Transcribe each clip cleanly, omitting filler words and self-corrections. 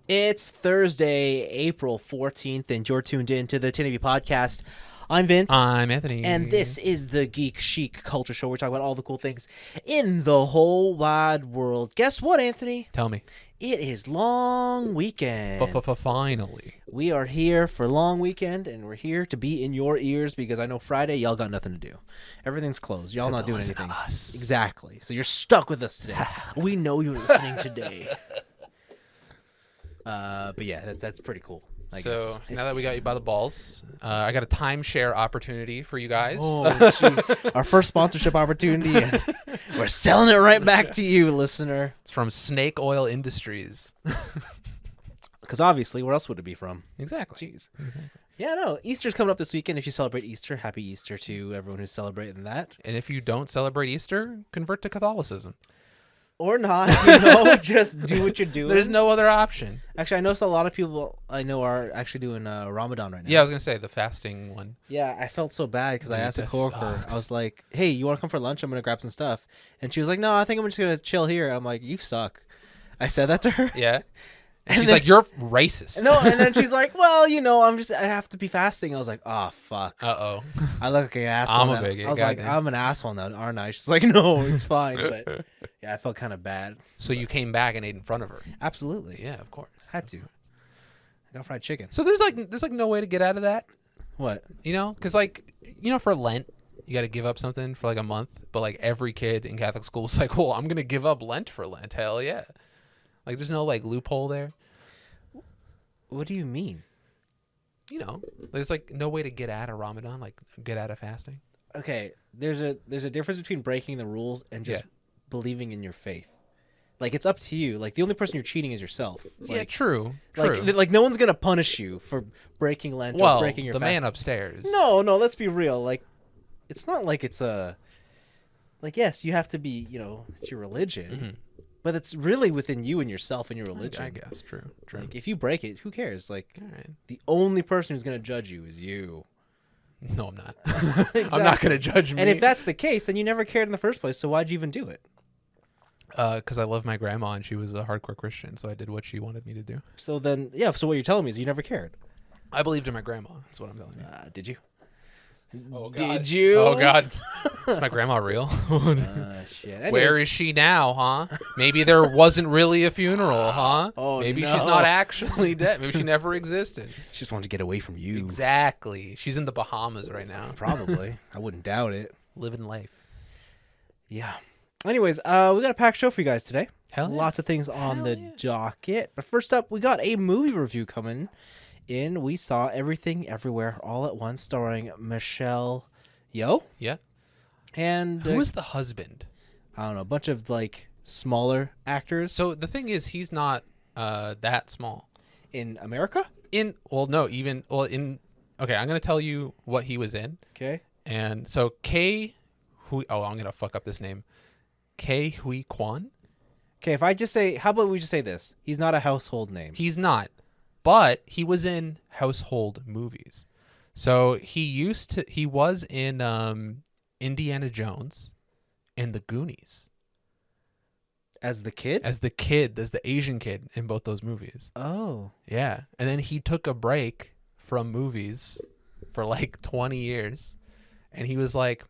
It's Thursday, April 14th, and you're tuned in to the TNIAB podcast. I'm Vince. I'm Anthony. And this is the Geek Chic Culture Show. We're talking about all the cool things in the whole wide world. Guess what, Anthony? Tell me. It is long weekend. Finally. We are here for long weekend, and we're here to be in your ears because I know Friday, y'all got nothing to do. Everything's closed. Y'all not doing anything. Exactly. So you're stuck with us today. We know you're listening today. But yeah, that's pretty cool. I guess. Now that we got you by the balls, I got a timeshare opportunity for you guys. Oh, geez. Our first sponsorship opportunity, and we're selling it right back to you, listener. It's from Snake Oil Industries. Because obviously, where else would it be from? Exactly. Jeez. Exactly. Yeah, no. Easter's coming up this weekend. If you celebrate Easter, happy Easter to everyone who's celebrating that. And if you don't celebrate Easter, convert to Catholicism. Or not, just do what you're doing. There's no other option. Actually, I noticed a lot of people I know are actually doing Ramadan right now. Yeah, I was going to say the fasting one. Yeah, I felt so bad because I asked a coworker. Sucks. I was like, hey, you want to come for lunch? I'm going to grab some stuff. And she was like, no, I think I'm just going to chill here. I'm like, you suck. I said that to her. Yeah. And she's like, you're racist. No, and then she's like, well, I have to be fasting. I was like, oh, fuck. Uh-oh. I look like an asshole. I'm a bigot. I was like, I'm an asshole now, aren't I? She's like, no, it's fine. But yeah, I felt kind of bad. So you came back and ate in front of her. Absolutely. Yeah, of course. Had to. I got fried chicken. So there's no way to get out of that. What? Because for Lent, you got to give up something for like a month. But like every kid in Catholic school is like, well, I'm going to give up Lent for Lent. Hell yeah. Like there's no like loophole there. What do you mean? There's like no way to get out of Ramadan, like get out of fasting. Okay, there's a difference between breaking the rules and just believing in your faith. Like, it's up to you. Like, the only person you're cheating is yourself. Like, Yeah, true. Like no one's gonna punish you for breaking Lent or breaking your the fast. man upstairs. No, let's be real. Like, it's not like it's a. Like, yes, you have to be. It's your religion. Mm-hmm. But it's really within you and yourself and your religion. I guess. True. Like, if you break it, who cares? Like, All right. the only person who's going to judge you is you. No, I'm not. Exactly. I'm not going to judge me. And if that's the case, then you never cared in the first place, so why'd you even do it? Because I love my grandma and she was a hardcore Christian, so I did what she wanted me to do. So then, so what you're telling me is you never cared. I believed in my grandma. That's what I'm telling you. Did you? Oh, God. Did you? Oh, God. Is my grandma real? Shit. Anyways, Where is she now, huh? Maybe there wasn't really a funeral, huh? Oh, Maybe no. she's not actually dead. Maybe she never existed. She just wanted to get away from you. Exactly. She's in the Bahamas right now. Probably. I wouldn't doubt it. Living life. Yeah. Anyways, we got a packed show for you guys today. Hell yeah. Lots of things on the docket. But first up, we got a movie review coming in. We saw Everything Everywhere All at Once, starring Michelle Yeoh. Yeah. And Who is the husband? I don't know, a bunch of like smaller actors. So the thing is, he's not that small. In America? Okay, I'm going to tell you what he was in. Okay. And so I'm going to fuck up this name. Ke Huy Quan? Okay, if I just say, how about we just say this? He's not a household name. He's not, but he was in household movies. So he was in Indiana Jones and The Goonies. As the kid? As the Asian kid in both those movies. Oh. Yeah. And then he took a break from movies for like 20 years. And he was like,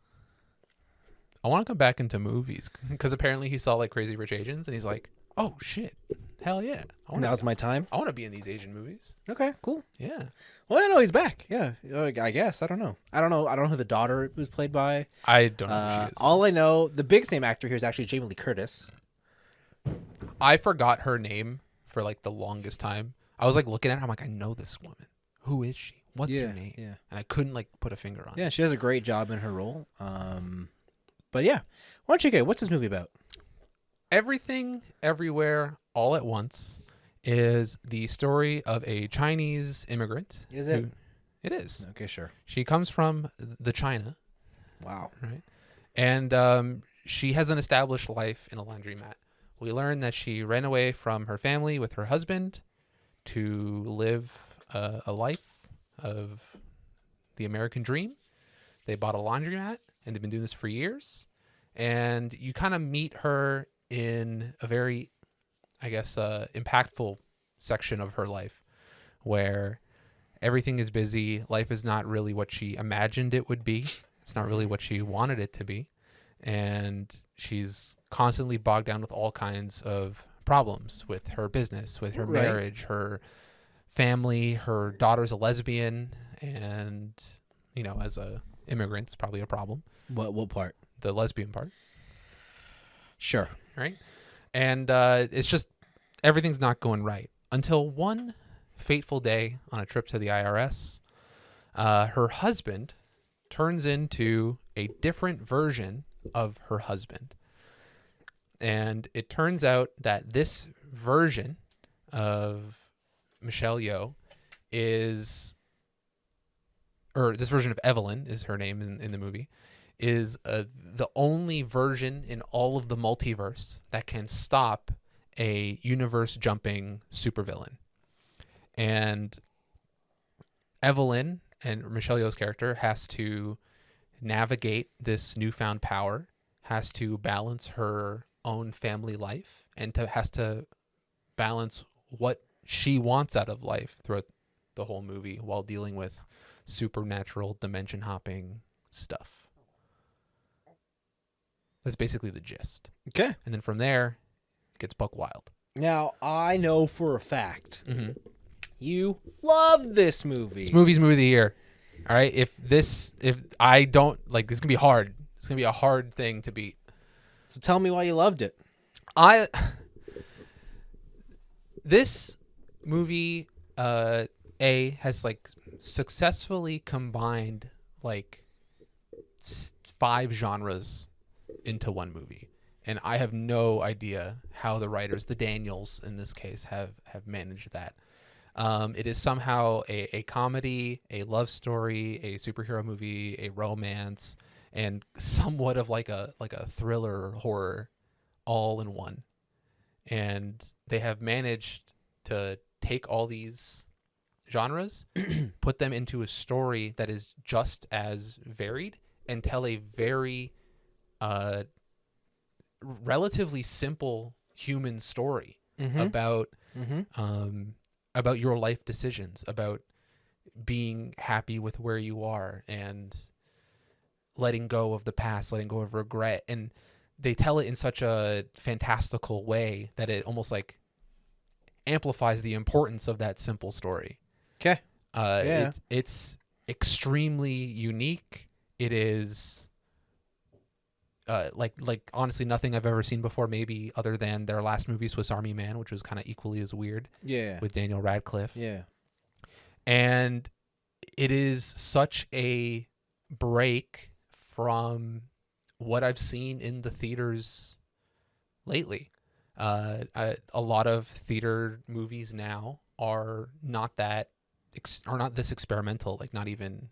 I want to come back into movies. Because apparently he saw like Crazy Rich Asians. And he's like, oh, shit. Hell yeah. Now's my time. I want to be in these Asian movies. Okay, cool. Yeah. Well, I know he's back. Yeah, I guess. I don't know. I don't know who the daughter was played by. I don't know who she is. All I know, the biggest name actor here is actually Jamie Lee Curtis. I forgot her name for like the longest time. I was like looking at her. I'm like, I know this woman. Who is she? What's her name? Yeah. And I couldn't like put a finger on it. Yeah, she does a great job in her role. But yeah, why don't you get what's this movie about? Everything, Everywhere, All at Once is the story of a Chinese immigrant. Is it? It is. Okay, sure. She comes from the China. Wow. Right. And she has an established life in a laundromat. We learn that she ran away from her family with her husband to live a life of the American dream. They bought a laundromat, and they've been doing this for years. And you kind of meet her in a very, I guess, impactful section of her life where everything is busy. Life is not really what she imagined it would be. It's not really what she wanted it to be. And she's constantly bogged down with all kinds of problems with her business, with her marriage, her family. Her daughter's a lesbian, and as a immigrant, it's probably a problem. What part? The lesbian part. Sure. Right. And it's just everything's not going right until one fateful day on a trip to the IRS. Her husband turns into a different version of her husband. And it turns out that this version of Michelle Yeoh this version of Evelyn is her name in the movie, is the only version in all of the multiverse that can stop a universe jumping supervillain. And Evelyn and Michelle Yeoh's character has to navigate this newfound power, has to balance her own family life, and has to balance what she wants out of life throughout the whole movie while dealing with supernatural dimension hopping stuff. That's basically the gist. Okay. And then from there, it gets buck wild. Now, I know for a fact you love this movie. This movie's movie of the year. All right. If I don't like, this is gonna be hard. It's gonna be a hard thing to beat. So tell me why you loved it. This movie has like successfully combined like 5 genres into one movie, and I have no idea how the writers, the Daniels in this case, have managed that. It is somehow a comedy, a love story, a superhero movie, a romance, and somewhat of like a thriller horror all in one. And they have managed to take all these genres, put them into a story that is just as varied, and tell a very relatively simple human story about your life decisions, about being happy with where you are and letting go of the past, letting go of regret. And they tell it in such a fantastical way that it almost like amplifies the importance of that simple story. Okay. Yeah. It's extremely unique. It is like honestly nothing I've ever seen before, maybe other than their last movie, Swiss Army Man, which was kind of equally as weird. Yeah. With Daniel Radcliffe. Yeah. And it is such a break from what I've seen in the theaters lately. A lot of theater movies now are not this experimental, like not even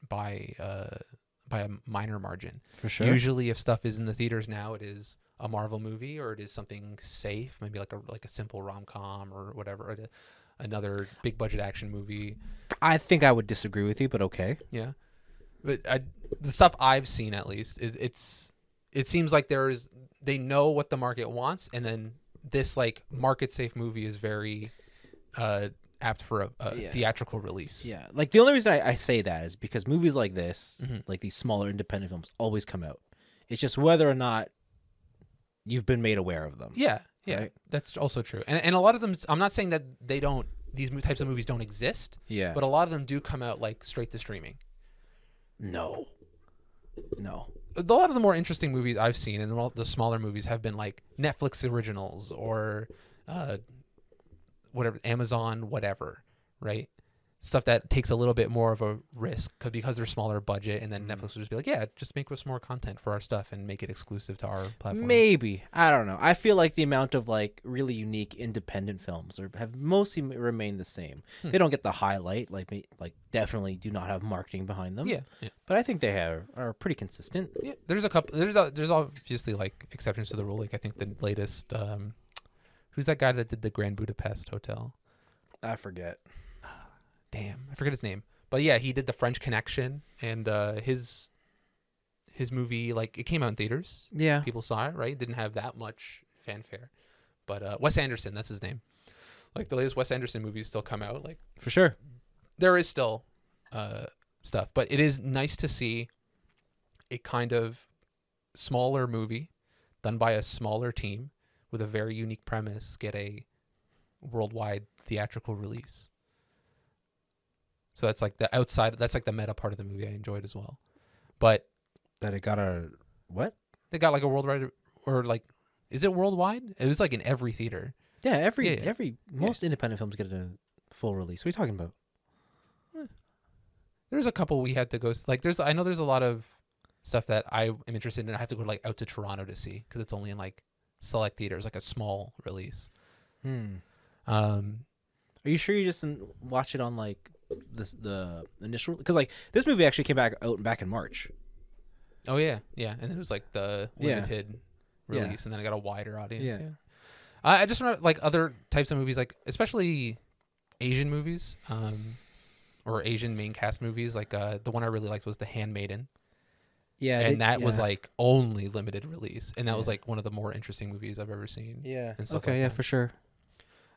by a minor margin. For sure. Usually if stuff is in the theaters now, it is a Marvel movie, or it is something safe, maybe like a simple rom-com or whatever, or another big budget action movie. I think I would disagree with you, but okay. Yeah. But the stuff I've seen, at least, it seems like they know what the market wants, and then this like market safe movie is very apt for a theatrical release. Yeah, like the only reason I say that is because movies like this, like these smaller independent films, always come out. It's just whether or not you've been made aware of them. Yeah, right? That's also true. And a lot of them, I'm not saying that these types of movies don't exist. Yeah, but a lot of them do come out like straight to streaming. No. A lot of the more interesting movies I've seen, and the smaller movies, have been like Netflix originals or whatever, Amazon, whatever, right? Stuff that takes a little bit more of a risk because they're smaller budget, and then Netflix will just be like, yeah, just make us more content for our stuff and make it exclusive to our platform. Maybe. I don't know. I feel like the amount of like really unique independent films have mostly remained the same. They don't get the highlight, like definitely do not have marketing behind them. Yeah. But I think they are pretty consistent. Yeah, there's a couple. There's obviously like exceptions to the rule. Like I think the latest, who's that guy that did the Grand Budapest Hotel? I forget. Damn, I forget his name. But yeah, he did The French Connection, and his movie, like, it came out in theaters. Yeah. People saw it, right? Didn't have that much fanfare. But Wes Anderson, that's his name. like the latest Wes Anderson movies still come out. Like For sure. there is still stuff, but it is nice to see a kind of smaller movie done by a smaller team with a very unique premise get a worldwide theatrical release. So that's like the outside, that's like the meta part of the movie I enjoyed as well. But That it got a what? they got like a worldwide, or like, is it worldwide? It was like in every theater. Yeah, Yeah. every most independent films get a full release. What are you talking about? There's a couple we had to go, like I know there's a lot of stuff that I am interested in. I have to go like out to Toronto to see because it's only in like select theaters, like a small release. Are you sure you just didn't watch it on like the initial? Because like this movie actually came back in March. Oh yeah, and then it was like the Yeah. limited release, and then I got a wider audience. Yeah. Yeah. I just remember like other types of movies, like especially Asian movies, or Asian main cast movies. Like the one I really liked was The Handmaiden. Yeah, And that was yeah. like only limited release, and that was Yeah. like one of the more interesting movies I've ever seen. Yeah. And stuff Okay. like Yeah, that. for sure.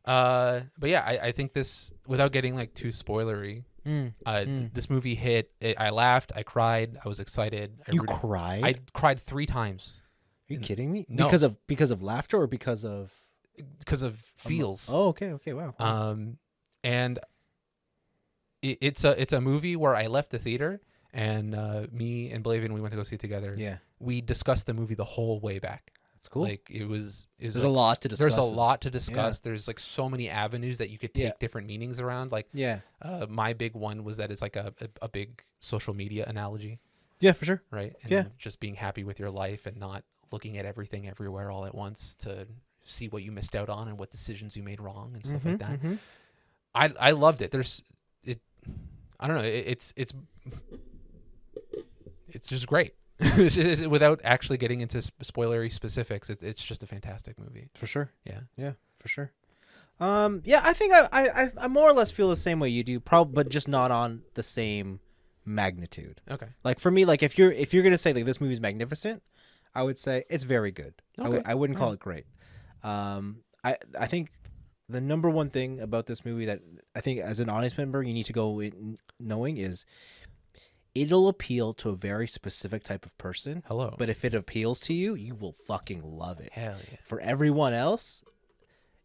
But yeah, I think this, without getting like too spoilery, this movie hit. I laughed, I cried, I was excited. You cried? I cried 3 times. Are you kidding me? No. Because of laughter or because of feels. Oh, okay. Wow. And it's a movie where I left the theater, and me and Blavin, we went to go see it together. Yeah. We discussed the movie the whole way back. That's cool. Like there's There's like, a lot to discuss. There's a lot to discuss. There's like so many avenues that you could take Yeah. different meanings around. Like Yeah. my big one was that it's like a big social media analogy, Yeah, for sure. right? And Yeah. just being happy with your life and not looking at everything everywhere all at once to see what you missed out on and what decisions you made wrong and stuff like that. I loved it. I don't know. It's just great. Without actually getting into spoilery specifics, it's just a fantastic movie. For sure. Yeah. Yeah, for sure. Yeah, I think I more or less feel the same way you do, but just not on the same magnitude. Okay. Like for me, like if you're gonna say like this movie's magnificent, I would say it's very good. Okay. I wouldn't call it great. I think the number one thing about this movie that I think as an audience member you need to go in knowing is it'll appeal to a very specific type of person. Hello. But if it appeals to you, you will fucking love it. Hell yeah. For everyone else,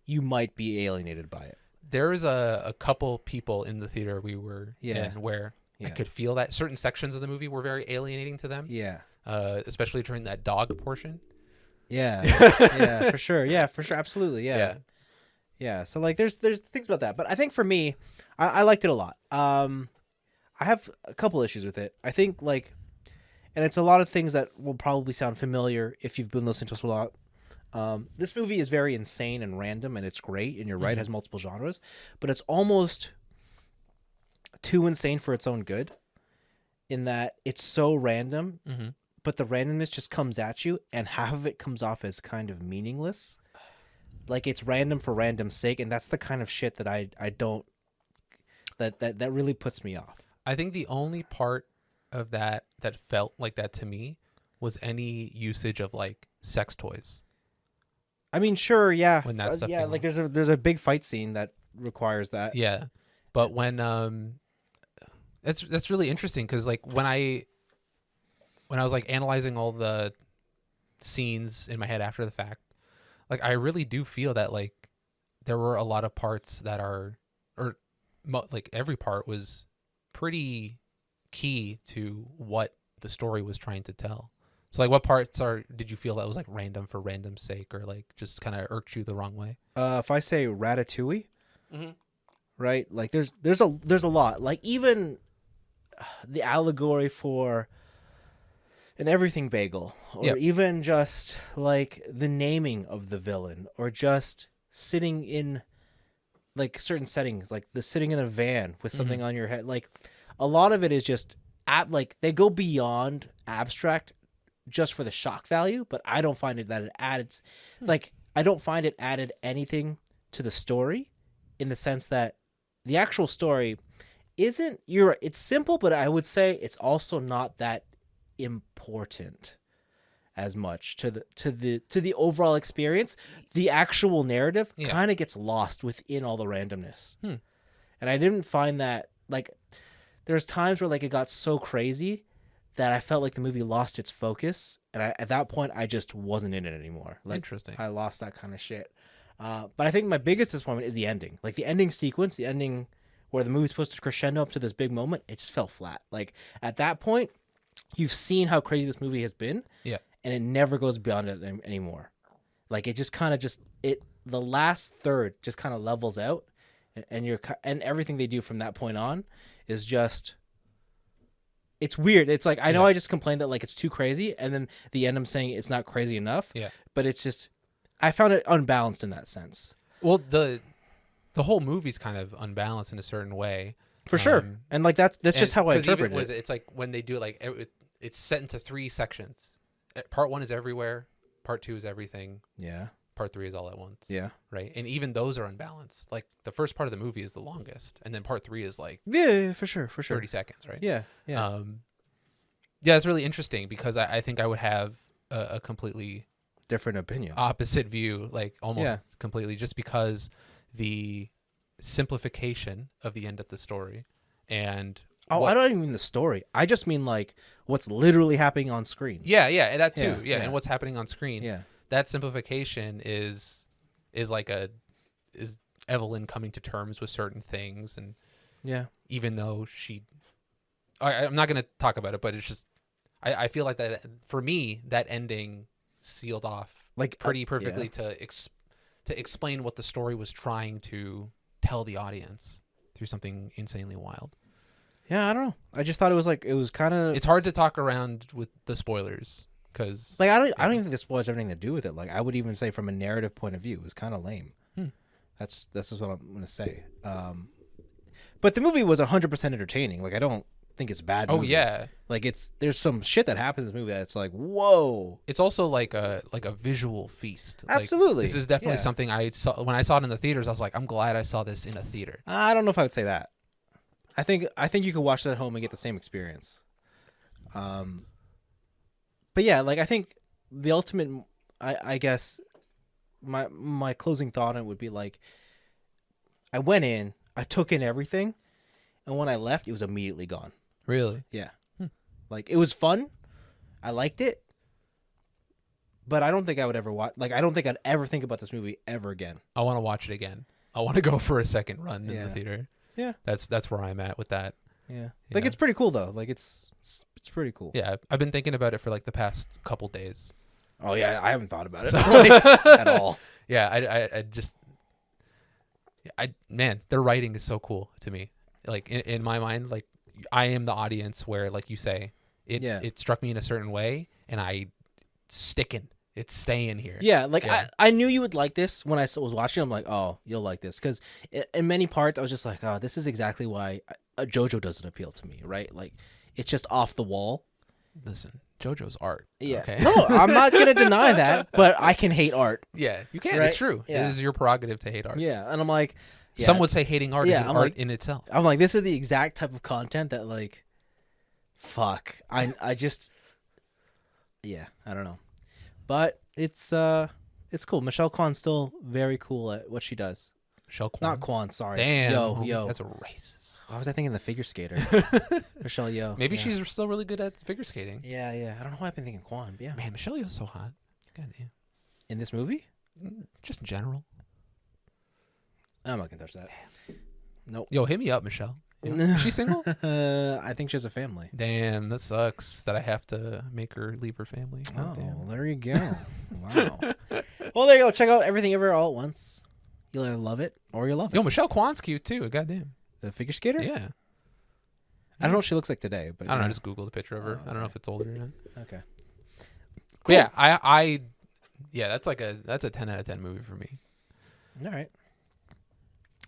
you might be alienated by it. There was a couple people in the theater we were in where I could feel that certain sections of the movie were very alienating to them. Yeah. Especially during that dog portion. Yeah. Yeah, for sure. Yeah, for sure. Absolutely. Yeah. Yeah. So like there's things about that. But I think for me, I liked it a lot. I have a couple issues with it. I think like, and it's a lot of things that will probably sound familiar if you've been listening to us a lot. This movie is very insane and random, and it's great. And you're right, it has multiple genres, but it's almost too insane for its own good. In that it's so random, but the randomness just comes at you, and half of it comes off as kind of meaningless. Like it's random for random's sake, and that's the kind of shit that I don't. That really puts me off. I think the only part of that felt like that to me was any usage of like sex toys. I mean, sure, yeah, When that stuff yeah, came like on. there's a big fight scene that requires that. Yeah, but when that's really interesting because like when I was like analyzing all the scenes in my head after the fact, like I really do feel that like there were a lot of parts that are, or like every part was pretty key to what the story was trying to tell. So like what parts did you feel that was like random for random's sake, or like just kind of irked you the wrong way? If I say Ratatouille, right? Like there's a lot. Like even the allegory for an everything bagel, or even just like the naming of the villain, or just sitting in like certain settings, like the sitting in a van with something on your head. Like a lot of it is just like they go beyond abstract just for the shock value, but I don't find it that it adds like I don't find it added anything to the story, in the sense that the actual story isn't it's simple, but I would say it's also not that important. as much to the overall experience. The actual narrative kind of gets lost within all the randomness. And I didn't find that, like, there's times where like it got so crazy that I felt like the movie lost its focus, and at that point I just wasn't in it anymore. Like, Interesting. I lost that kind of shit. But I think my biggest disappointment is the ending. Like the ending sequence, the ending where the movie's supposed to crescendo up to this big moment, it just fell flat. Like at that point, you've seen how crazy this movie has been, and it never goes beyond it anymore. Like it just kind of the last third just kind of levels out, and everything they do from that point on is just, it's weird. It's like, I know I just complained that like it's too crazy, and then the end I'm saying it's not crazy enough. Yeah. But it's just, I found it unbalanced in that sense. Well, the whole movie's kind of unbalanced in a certain way. For sure. And like that's just how I interpret it. It's like when they do it, like it's set into 3 sections. Part 1 is everywhere. Part 2 is everything. Yeah. Part 3 is all at once. Yeah. Right. And even those are unbalanced. Like the first part of the movie is the longest, and then part 3 is like for sure. 30 seconds. Right. Yeah. Yeah, it's really interesting because I think I would have a completely different opinion, opposite view, like almost completely, just because the simplification of the end of the story. And I don't even mean the story. I just mean like what's literally happening on screen. Yeah, that too. Yeah, and what's happening on screen. Yeah, that simplification is Evelyn coming to terms with certain things, and even though I'm not going to talk about it, but it's just I feel like that for me, that ending sealed off like pretty perfectly to explain what the story was trying to tell the audience through something insanely wild. Yeah, I don't know. I just thought it was kind of. It's hard to talk around with the spoilers because like I don't even think this spoils everything to do with it. Like I would even say from a narrative point of view, it was kind of lame. That's just what I'm gonna say. But the movie was 100% entertaining. Like I don't think it's a bad movie. Oh yeah, like there's some shit that happens in the movie that's like whoa. It's also like a visual feast. Absolutely, like, this is definitely something I saw when I saw it in the theaters. I was like, I'm glad I saw this in a theater. I don't know if I would say that. I think you could watch it at home and get the same experience. But yeah, like I think the ultimate, I guess, my closing thought on it would be like, I went in, I took in everything, and when I left, it was immediately gone. Really? Yeah. Like it was fun, I liked it, but I don't think I would ever watch. Like I don't think I'd ever think about this movie ever again. I want to watch it again. I want to go for a second run in the theater. Yeah, that's where I'm at with that. Yeah, like it's pretty cool though. Like it's pretty cool. Yeah, I've been thinking about it for like the past couple days. Oh yeah, I haven't thought about it like, at all. Yeah, man, their writing is so cool to me. Like in my mind, like I am the audience where, like you say, it struck me in a certain way, and it's staying here. Yeah, like I knew you would like this when I was watching. I'm like, oh, you'll like this, because in many parts I was just like, oh, this is exactly why JoJo doesn't appeal to me, right? Like it's just off the wall. Listen, JoJo's art. Yeah, okay? No, I'm not gonna deny that, but I can hate art. Yeah, you can. Right? It's true. Yeah. It is your prerogative to hate art. Yeah, and I'm like, some would say hating art is art like, in itself. I'm like, this is the exact type of content that like, fuck, I just, yeah, I don't know. But it's cool. Michelle Kwan's still very cool at what she does. Michelle Kwan? Not Kwan, sorry. Damn. Yo. That's a racist. Why was I thinking the figure skater? Michelle Yeoh. Maybe she's still really good at figure skating. Yeah. I don't know why I've been thinking Kwan, but yeah. Man, Michelle Yeoh's so hot. God damn. In this movie? Just in general. I'm not gonna touch that. Nope. Yo, hit me up, Michelle. Is she single? I think she has a family. Damn, that sucks that I have to make her leave her family. Oh, damn. There you go. Wow. Well, there you go. Check out Everything Ever All at Once. You'll either love it or you'll love it. Yo, Michelle Kwan's cute too. Goddamn. The figure skater? Yeah. I don't know what she looks like today, but I don't know. I just Googled a picture of her. Okay. I don't know if it's older or not. Okay. Cool. But yeah, yeah, that's a 10 out of 10 movie for me. All right.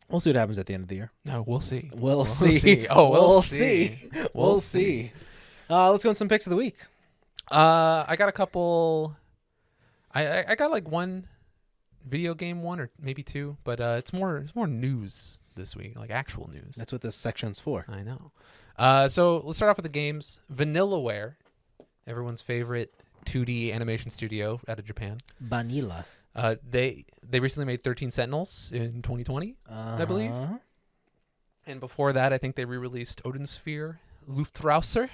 We'll see what happens at the end of the year. No, we'll see. We'll see. Oh, we'll see. We'll see. Let's go on some picks of the week. I got a couple. I got like one video game one or maybe two, but it's more news this week, like actual news. That's what this section's for. I know. So let's start off with the games. Vanillaware, everyone's favorite 2D animation studio out of Japan. Vanilla. They recently made 13 Sentinels in 2020, I believe. And before that, I think they re-released Odin Sphere, Luftrausser.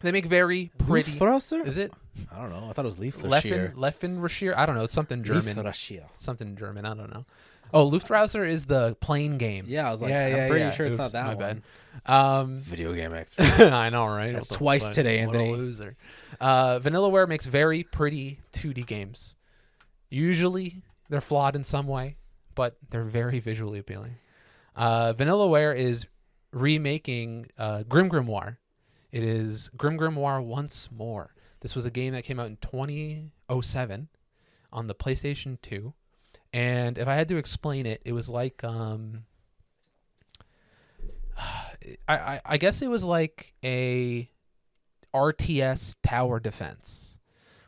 They make very pretty. Luftrausser? Is it? I don't know. I thought it was Leifraschier. Leifenraschier? I don't know. It's something German. Leifraschier. Something German. I don't know. Oh, Luftrausser is the plane game. Yeah, I was like, I'm pretty sure it's not that my one. Bad. Video game expert. I know, right? That's twice today, What a Anthony. loser. Vanillaware makes very pretty 2D games. Usually, they're flawed in some way, but they're very visually appealing. Vanillaware is remaking Grim Grimoire. It is Grim Grimoire once more. This was a game that came out in 2007 on the PlayStation 2. And if I had to explain it, it was like I guess it was like a RTS tower defense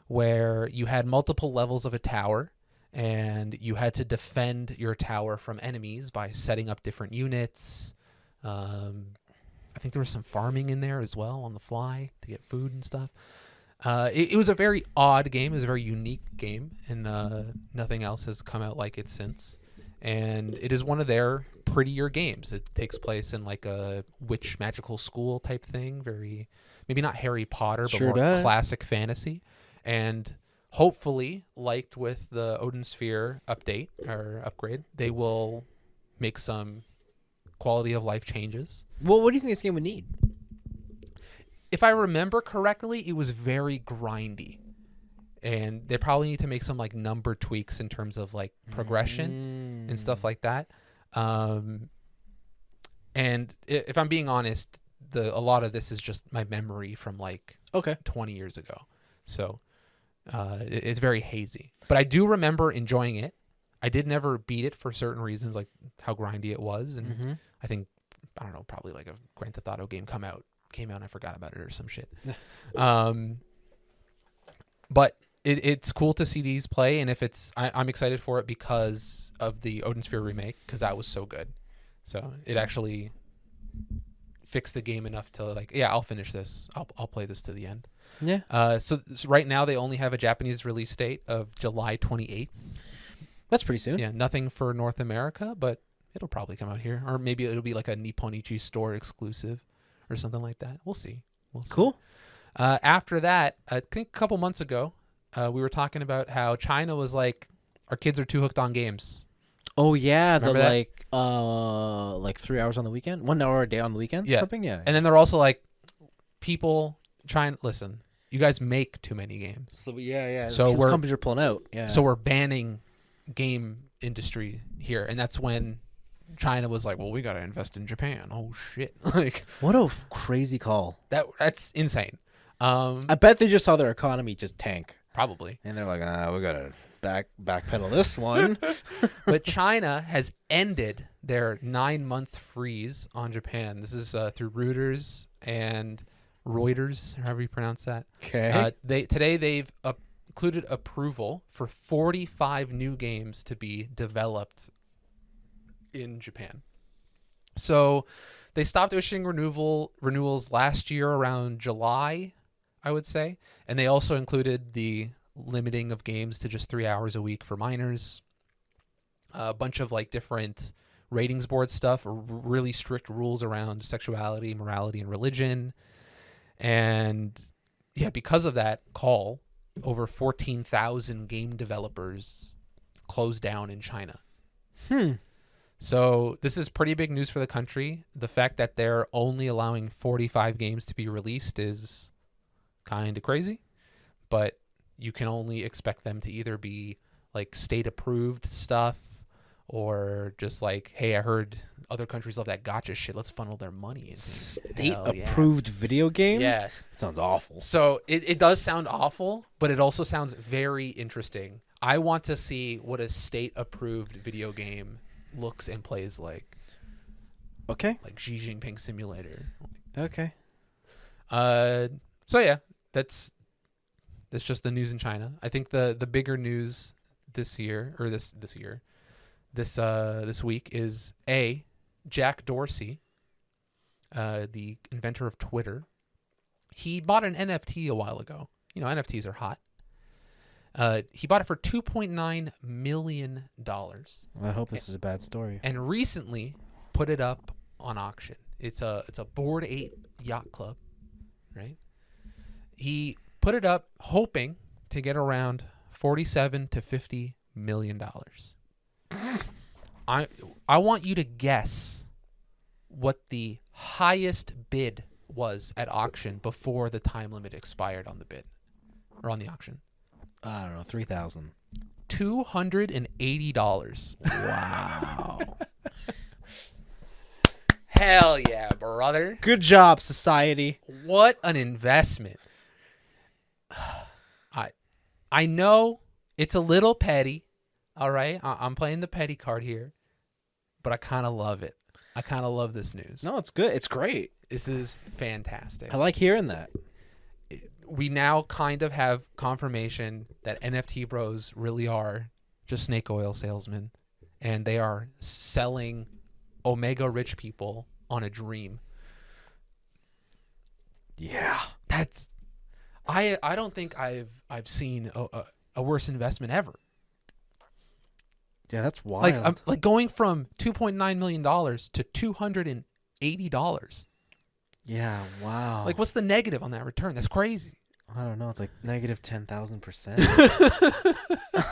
where you had multiple levels of a tower and you had to defend your tower from enemies by setting up different units. I think there was some farming in there as well on the fly to get food and stuff. It was a very odd game. It was a very unique game, and nothing else has come out like it since. And it is one of their prettier games. It takes place in like a witch magical school type thing. Very, maybe not Harry Potter, but more classic fantasy. And hopefully, like with the Odin Sphere update or upgrade, they will make some quality of life changes. Well, what do you think this game would need? If I remember correctly, it was very grindy. And they probably need to make some like number tweaks in terms of like progression and stuff like that. And if I'm being honest, a lot of this is just my memory from like 20 years ago. So it's very hazy. But I do remember enjoying it. I did never beat it for certain reasons, like how grindy it was. And I think, I don't know, probably like a Grand Theft Auto game came out and I forgot about it or some shit. But it's cool to see these play, and if I'm excited for it because of the Odin Sphere remake, because that was so good. So it actually fixed the game enough to like, yeah, I'll finish this. I'll play this to the end. Yeah. So right now they only have a Japanese release date of July 28th. That's pretty soon. Yeah, nothing for North America, but it'll probably come out here, or maybe it'll be like a Nipponichi store exclusive or something like that. We'll see. Cool. After that, I think a couple months ago, we were talking about how China was like, our kids are too hooked on games. Oh yeah, Remember like 3 hours on the weekend, 1 hour a day on the weekend, something. Yeah. And then they're also like, people trying listen. You guys make too many games. So yeah. So companies are pulling out. Yeah. So we're banning game industry here, and that's when China was like, well, we gotta invest in Japan. Oh shit. Like, what a crazy call. That's insane. I bet they just saw their economy just tank. Probably. And they're like, we gotta backpedal this one. But China has ended their 9-month freeze on Japan. This is through Reuters and Reuters, however you pronounce that. Okay. Today they've included approval for 45 new games to be developed in Japan. So they stopped issuing renewals last year around July, I would say. And they also included the limiting of games to just 3 hours a week for minors. A bunch of like different ratings board stuff, really strict rules around sexuality, morality, and religion. And yeah, because of that call, over 14,000 game developers closed down in China. So this is pretty big news for the country. The fact that they're only allowing 45 games to be released is kind of crazy, but you can only expect them to either be like state approved stuff or just like, hey, I heard other countries love that gotcha shit. Let's funnel their money into state approved video games. Yeah, that sounds awful. So it does sound awful, but it also sounds very interesting. I want to see what a state approved video game looks and plays like. Okay. Like Xi Jinping Simulator. Okay. So yeah, that's just the news in China. I think the bigger news this week is Jack Dorsey, the inventor of Twitter. He bought an NFT a while ago. NFTs are hot. He bought it for $2.9 million. Well, I hope this is a bad story. And recently put it up on auction. It's a Bored Ape Yacht Club, right? He put it up hoping to get around $47 to $50 million. I want you to guess what the highest bid was at auction before the time limit expired on the bid or on the auction. I don't know, 3,000. $280. Wow. Hell yeah, brother. Good job, society. What an investment. I know it's a little petty, all right? I'm playing the petty card here, but I kind of love it. I kind of love this news. No, it's good. It's great. This is fantastic. I like hearing that. We now kind of have confirmation that NFT bros really are just snake oil salesmen, and they are selling Omega rich people on a dream. Yeah. That's I don't think I've seen a worse investment ever. Yeah, that's wild. Like going from $2.9 million to $280. Yeah, wow. Like, what's the negative on that return? That's crazy. I don't know. It's like negative 10,000%.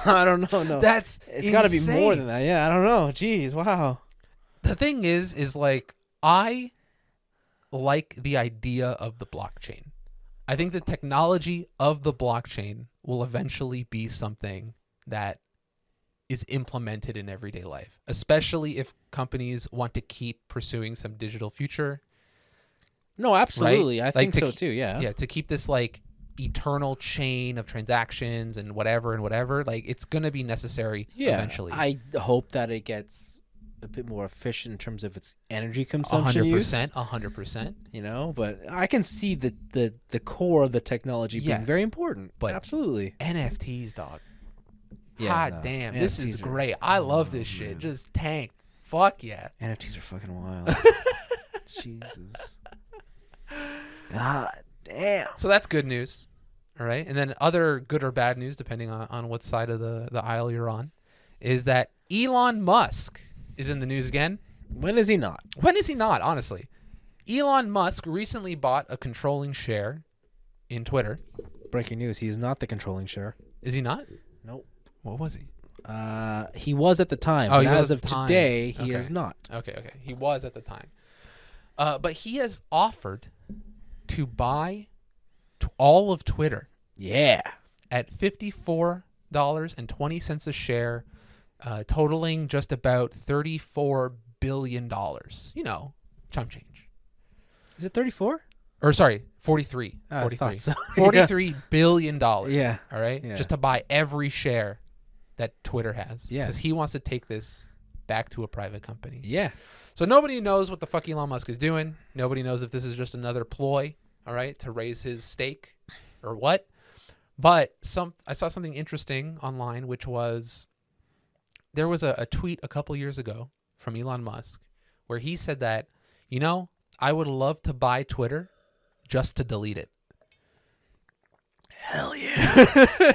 I don't know. No, it's got to be more than that. Yeah, I don't know. Jeez, wow. The thing is like I like the idea of the blockchain. I think the technology of the blockchain will eventually be something that is implemented in everyday life, especially if companies want to keep pursuing some digital future. No, absolutely. Right? I think so too, yeah. Yeah, to keep this like eternal chain of transactions and whatever, like it's going to be necessary eventually. I hope that it gets a bit more efficient in terms of its energy consumption 100%. You know, but I can see the core of the technology being very important. But absolutely. NFTs, dog. Yeah, God damn, this is great. I love this shit. Man. Just tanked. Fuck yeah. NFTs are fucking wild. Jesus. God damn. So that's good news. All right. And then other good or bad news, depending on what side of the aisle you're on, is that Elon Musk is in the news again. When is he not? When is he not, honestly? Elon Musk recently bought a controlling share in Twitter. Breaking news. He is not the controlling share. Is he not? Nope. What was he? He was at the time. Oh, but as of today, he is not. Okay. He was at the time. But he has offered to buy all of Twitter. Yeah. At $54.20 a share, totaling just about $34 billion. You know, chump change. Is it 34? Or sorry, 43. 43. I thought so. $43 billion. Yeah. All right? Yeah. Just to buy every share that Twitter has. Yeah. Because he wants to take this back to a private company. Yeah. So nobody knows what the fuck Elon Musk is doing. Nobody knows if this is just another ploy, all right, to raise his stake or what. But I saw something interesting online, which was there was a tweet a couple years ago from Elon Musk where he said that, I would love to buy Twitter just to delete it. Hell yeah.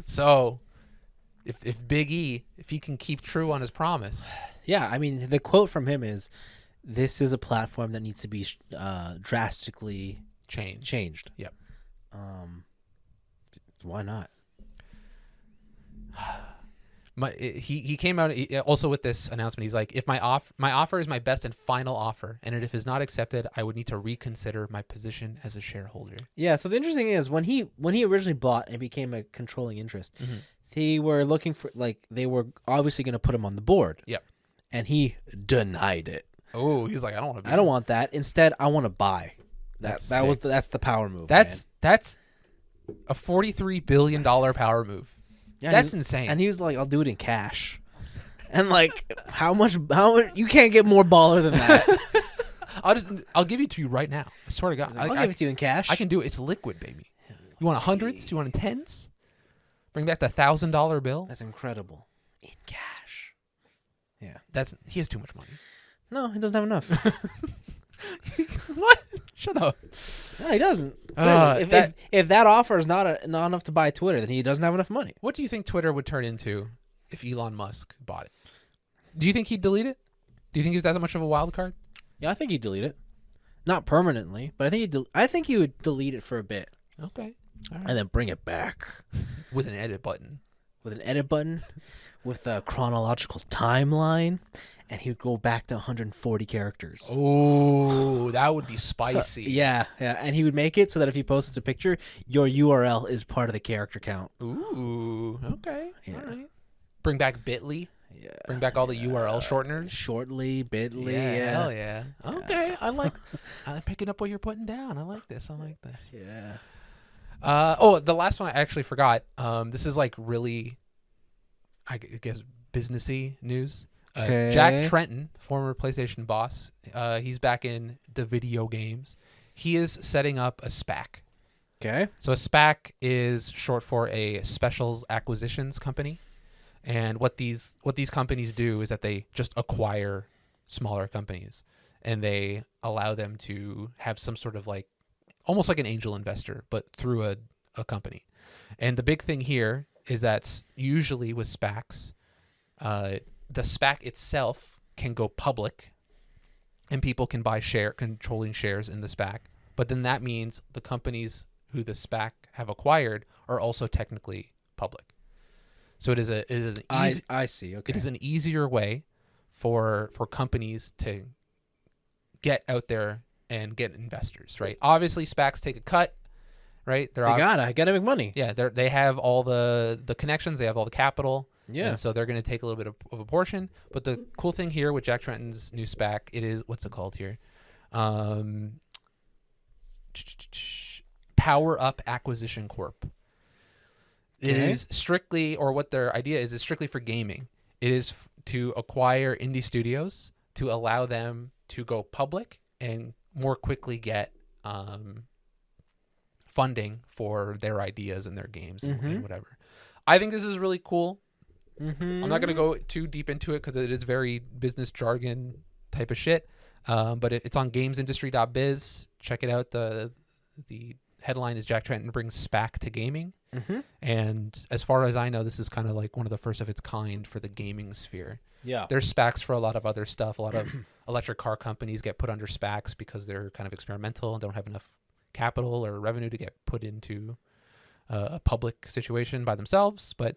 So if Big E, if he can keep true on his promise. Yeah, I mean, the quote from him is, this is a platform that needs to be drastically changed. Yep. Why not? He came out also with this announcement. He's like, if my offer is my best and final offer, and if it is not accepted, I would need to reconsider my position as a shareholder. Yeah. So the interesting thing is when he originally bought and became a controlling interest, they were looking for they were obviously going to put him on the board. Yep. And he denied it. Oh, he's like, I don't want to. I don't want that. Instead, I want to buy. That's the power move. That's a $43 billion power move. Yeah, that's insane. And he was like, I'll do it in cash. And how much you can't get more baller than that. I'll give it to you right now. I swear to God. I'll give it to you in cash. I can do it. It's liquid, baby. You want hundreds? You want tens? Bring back the $1,000 bill. That's incredible. In cash. Yeah. He has too much money. No, he doesn't have enough. What? Shut up. No, he doesn't. That- If that offer is not enough to buy Twitter, then he doesn't have enough money. What do you think Twitter would turn into if Elon Musk bought it? Do you think he'd delete it? Do you think he's that much of a wild card? Yeah, I think he'd delete it. Not permanently, but I think he would delete it for a bit. Okay. All right. And then bring it back. With an edit button. With an edit button, with a chronological timeline, and he would go back to 140 characters. Oh, that would be spicy. Yeah, and he would make it so that if he posted a picture, your URL is part of the character count. Ooh, okay. Yeah. All right. Bring back Bitly. Yeah. Bring back all the URL shorteners. Shortly, Bitly. Yeah, hell yeah. Okay, I'm picking up what you're putting down. I like this. Yeah. The last one I actually forgot. This is like really, I guess, businessy news. Okay. Jack Tretton, former PlayStation boss, he's back in the video games. He is setting up a SPAC. Okay. So a SPAC is short for a specials acquisitions company. And what these companies do is that they just acquire smaller companies, and they allow them to have some sort of like almost like an angel investor, but through a company. And the big thing here is that usually with SPACs, the SPAC itself can go public, and people can buy controlling shares in the SPAC. But then that means the companies who the SPAC have acquired are also technically public. So it is an easy. I see. Okay. It is an easier way for companies to get out there and get investors, right? Obviously, SPACs take a cut, right? I gotta make money. Yeah, they have all the connections, they have all the capital, Yeah. and so they're going to take a little bit of a portion. But the cool thing here with Jack Tretton's new SPAC, it is what's it called here? Power Up Acquisition Corp. It is strictly, or what their idea is strictly for gaming. It is to acquire indie studios to allow them to go public and more quickly get funding for their ideas and their games and whatever. I think this is really cool. I'm not going to go too deep into it because it is very business jargon type of shit. But it's on gamesindustry.biz. Check it out. The headline is Jack Tretton brings SPAC to gaming. And as far as I know, this is kind of like one of the first of its kind for the gaming sphere. Yeah. There's SPACs for a lot of other stuff. A lot of electric car companies get put under SPACs because they're kind of experimental and don't have enough capital or revenue to get put into a public situation by themselves. But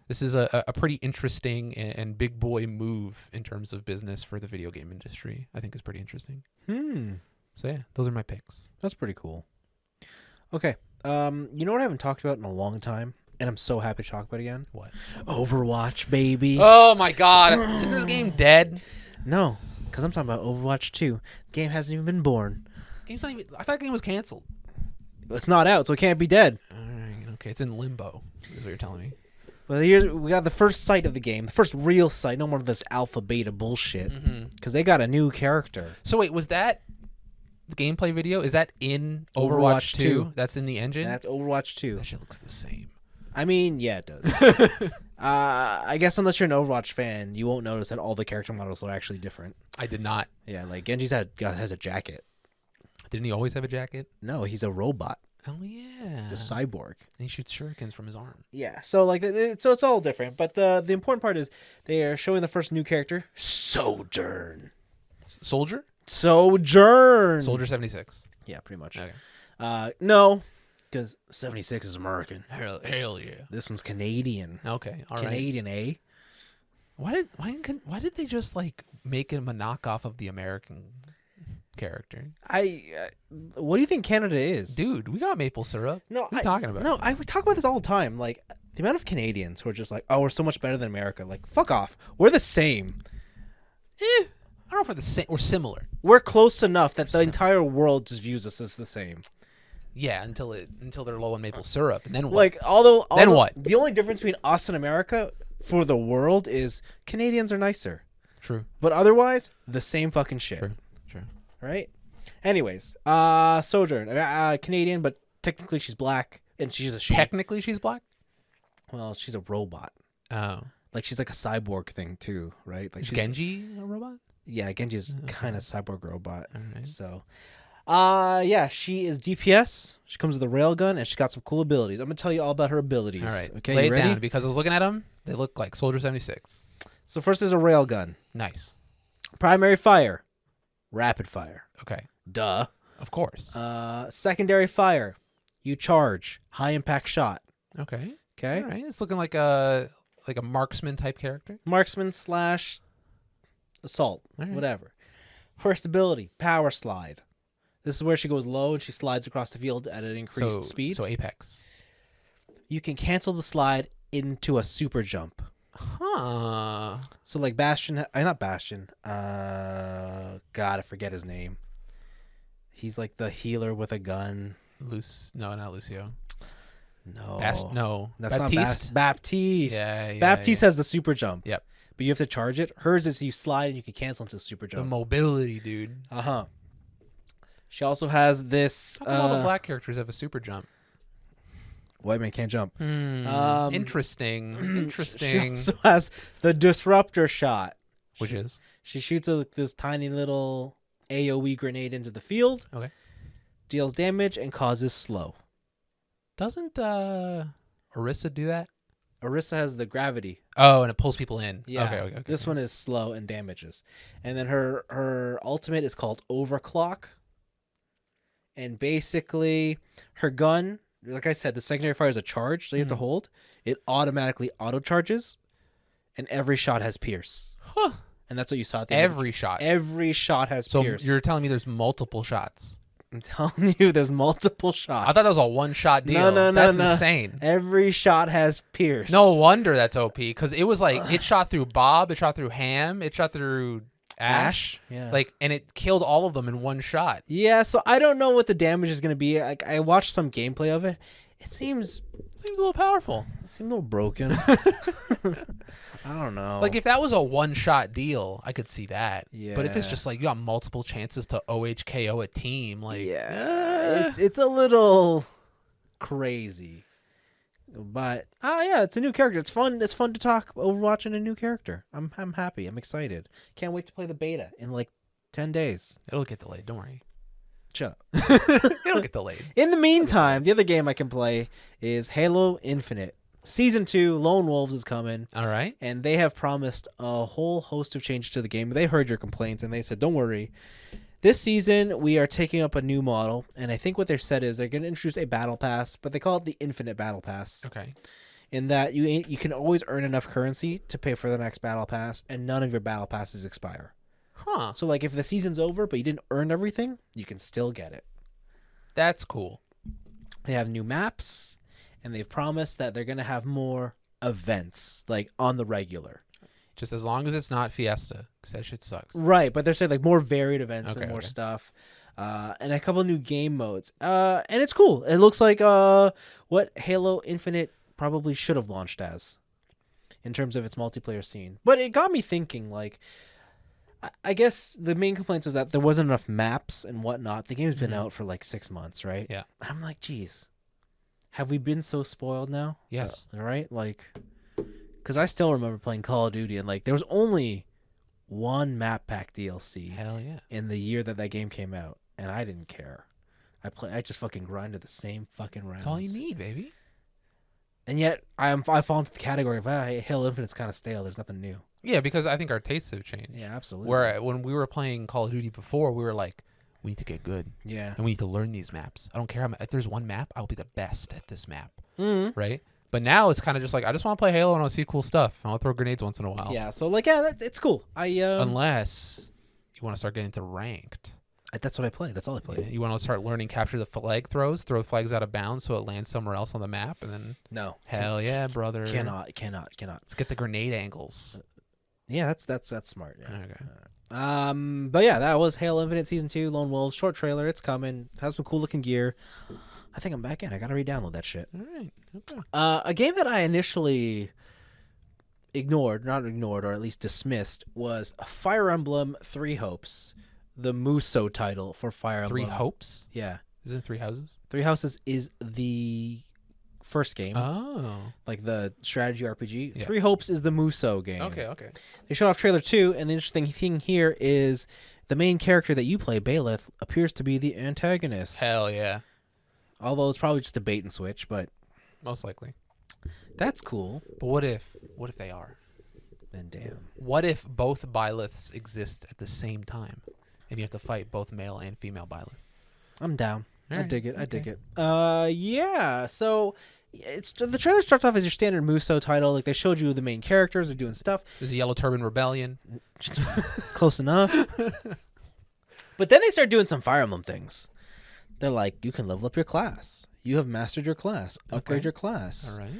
this is a pretty interesting and big boy move in terms of business for the video game industry. I think is pretty interesting. So yeah, those are my picks. That's pretty cool. Okay. You know what I haven't talked about in a long time, and I'm so happy to talk about it again? What? Overwatch, baby. Oh my god. Isn't this game dead? No, because I'm talking about Overwatch 2. The game hasn't even been born. Game's not even. I thought the game was canceled. It's not out, so it can't be dead. All right. Okay. It's in limbo. Is what you're telling me. Well, here's we got the first sight of the game, the first real sight. No more of this alpha beta bullshit. Because they got a new character. So wait, was that the gameplay video? Is that in Overwatch 2? That's in the engine? That's Overwatch 2. That shit looks the same. I mean, yeah, it does. I guess unless you're an Overwatch fan, you won't notice that all the character models are actually different. I did not. Yeah, like Genji's has a jacket. Didn't he always have a jacket? No, he's a robot. Oh yeah. He's a cyborg. And he shoots shurikens from his arm. Yeah, so like so it's all different. But the important part is they are showing the first new character, Sojourn. Soldier? Sojourn. Soldier 76. Yeah, pretty much. Okay. No, because 76 is American. Hell yeah. This one's Canadian. Okay. All right. Canadian, eh? Why did they just like make him a knockoff of the American character? What do you think Canada is? Dude, we got maple syrup. No, what are you talking about? No, we talk about this all the time. Like the amount of Canadians who are just like, oh, we're so much better than America. Like, fuck off. We're the same. I don't know if we're the same. We're similar. We're close enough that the entire world just views us as the same. Yeah, until they're low on maple syrup, and then what? Like, although what? The only difference between us and America for the world is Canadians are nicer. True. But otherwise, the same fucking shit. True. Right? Anyways, Sojourn, Canadian, but technically she's black, and she's a she. Technically, she's black. Well, she's a robot. Oh, like she's like a cyborg thing too, right? Like is Genji a robot? Yeah, Genji is kind of cyborg robot. All right. So, Yeah, she is DPS. She comes with a railgun, and she's got some cool abilities. I'm gonna tell you all about her abilities. All right. Okay, Lay you it ready? down because I was looking at them. They look like Soldier 76. So first is a railgun. Nice. Primary fire, rapid fire. Okay. Duh. Of course. Secondary fire, you charge, high impact shot. Okay. Okay. All right. It's looking like a marksman type character. Marksman / assault, All right. whatever. First ability, power slide. This is where she goes low and she slides across the field at an increased speed. So Apex. You can cancel the slide into a super jump. Huh. So like Bastion, not Bastion. God, I forget his name. He's like the healer with a gun. No, not Lucio. No, That's Baptiste. not Baptiste. Yeah, Baptiste has the super jump. Yep. But you have to charge it. Hers is you slide and you can cancel into super The jump. mobility, dude. She also has this. How come all the black characters have a super jump? White man can't jump. Interesting. She Interesting. also has the disruptor shot. Which is? She shoots this tiny little AoE grenade into the field. Okay. Deals damage and causes slow. Doesn't Orisa do that? Orisa has the gravity. Oh, and it pulls people in. Yeah. Okay. This one is slow and damages. And then her ultimate is called Overclock. And basically, her gun, like I said, the secondary fire is a charge, so you have to hold. It automatically auto charges, and every shot has pierce. Huh. And that's what you saw at the Every shot. Every shot has So pierce. you're telling me there's multiple shots? I'm telling you, there's multiple shots. I thought that was a one-shot deal. No. That's insane. Every shot has pierce. No wonder that's OP, because it was like, it shot through Bob, it shot through Ham, it shot through Ash. Yeah. And it killed all of them in one shot. Yeah, so I don't know what the damage is going to be. Like, I watched some gameplay of it. It seems a little powerful. It seemed a little broken. I don't know. Like, if that was a one-shot deal, I could see that. Yeah. But if it's just like you got multiple chances to OHKO a team, like, it's a little crazy. But yeah, it's a new character. It's fun. It's fun to talk over watching a new character. I'm happy. I'm excited. Can't wait to play the beta in like 10 days. it'll get delayed. Don't worry. Shut up. It'll get delayed. In the meantime, the other game I can play is Halo Infinite. Season 2, Lone Wolves is coming. All right. And they have promised a whole host of changes to the game. They heard your complaints and they said, don't worry. This season, we are taking up a new model. And I think what they've said is they're going to introduce a battle pass, but they call it the Infinite Battle Pass. Okay. In that you can always earn enough currency to pay for the next battle pass, and none of your battle passes expire. Huh. So, like, if the season's over, but you didn't earn everything, you can still get it. That's cool. They have new maps, and they've promised that they're going to have more events, like, on the regular. Just as long as it's not Fiesta, because that shit sucks. Right, but they're saying, like, more varied events and more Okay. stuff. And a couple new game modes. And it's cool. It looks like what Halo Infinite probably should have launched as in terms of its multiplayer scene. But it got me thinking, like, I guess the main complaint was that there wasn't enough maps and whatnot. The game's been out for like 6 months, right? Yeah. And I'm like, geez, have we been so spoiled now? Yes. Right? Like, because I still remember playing Call of Duty and like there was only one map pack DLC Hell yeah. in the year that game came out, and I didn't care. I just fucking grinded the same fucking rounds. That's all you need, baby. And yet I fall into the category of Halo Infinite's kind of stale. There's nothing new. Yeah, because I think our tastes have changed. Yeah, absolutely. Where when we were playing Call of Duty before, we were like, we need to get good. Yeah. And we need to learn these maps. I don't care if there's one map, I will be the best at this map. Mm-hmm. Right? But now it's kind of just like, I just want to play Halo and I want to see cool stuff. And I'll throw grenades once in a while. Yeah. So like, yeah, it's cool. Unless you want to start getting into ranked. That's what I play. That's all I play. You want to start learning capture the flag throws, throw flags out of bounds so it lands somewhere else on the map, and then No. hell yeah, brother. Cannot. Let's get the grenade angles. Yeah, that's smart. Yeah. Okay. But yeah, that was Halo Infinite Season 2, Lone Wolves, short trailer. It's coming. Has some cool looking gear. I think I'm back in. I gotta re-download that shit. All right. Okay. A game that I initially not ignored, or at least dismissed, was Fire Emblem Three Hopes, the Muso title for Fire Emblem. Three Hopes? Yeah. Isn't it Three Houses? Three Houses is the first game, Oh. like the strategy RPG. Yeah. Three Hopes is the Muso game. Okay. They showed off trailer 2, and the interesting thing here is the main character that you play, Baelith, appears to be the antagonist. Hell yeah. Although it's probably just a bait and switch, but Most likely. that's cool. But what if they are? Then damn. What if both Byleths exist at the same time, and you have to fight both male and female Byleth? I'm down. All I right, dig it. I okay. dig it. Yeah. So it's the trailer starts off as your standard Muso title. Like they showed you the main characters, they're doing stuff. There's a Yellow Turban Rebellion. Close enough. But then they start doing some Fire Emblem things. They're like, you can level up your class. You have mastered your class. Upgrade Okay. your class. All right.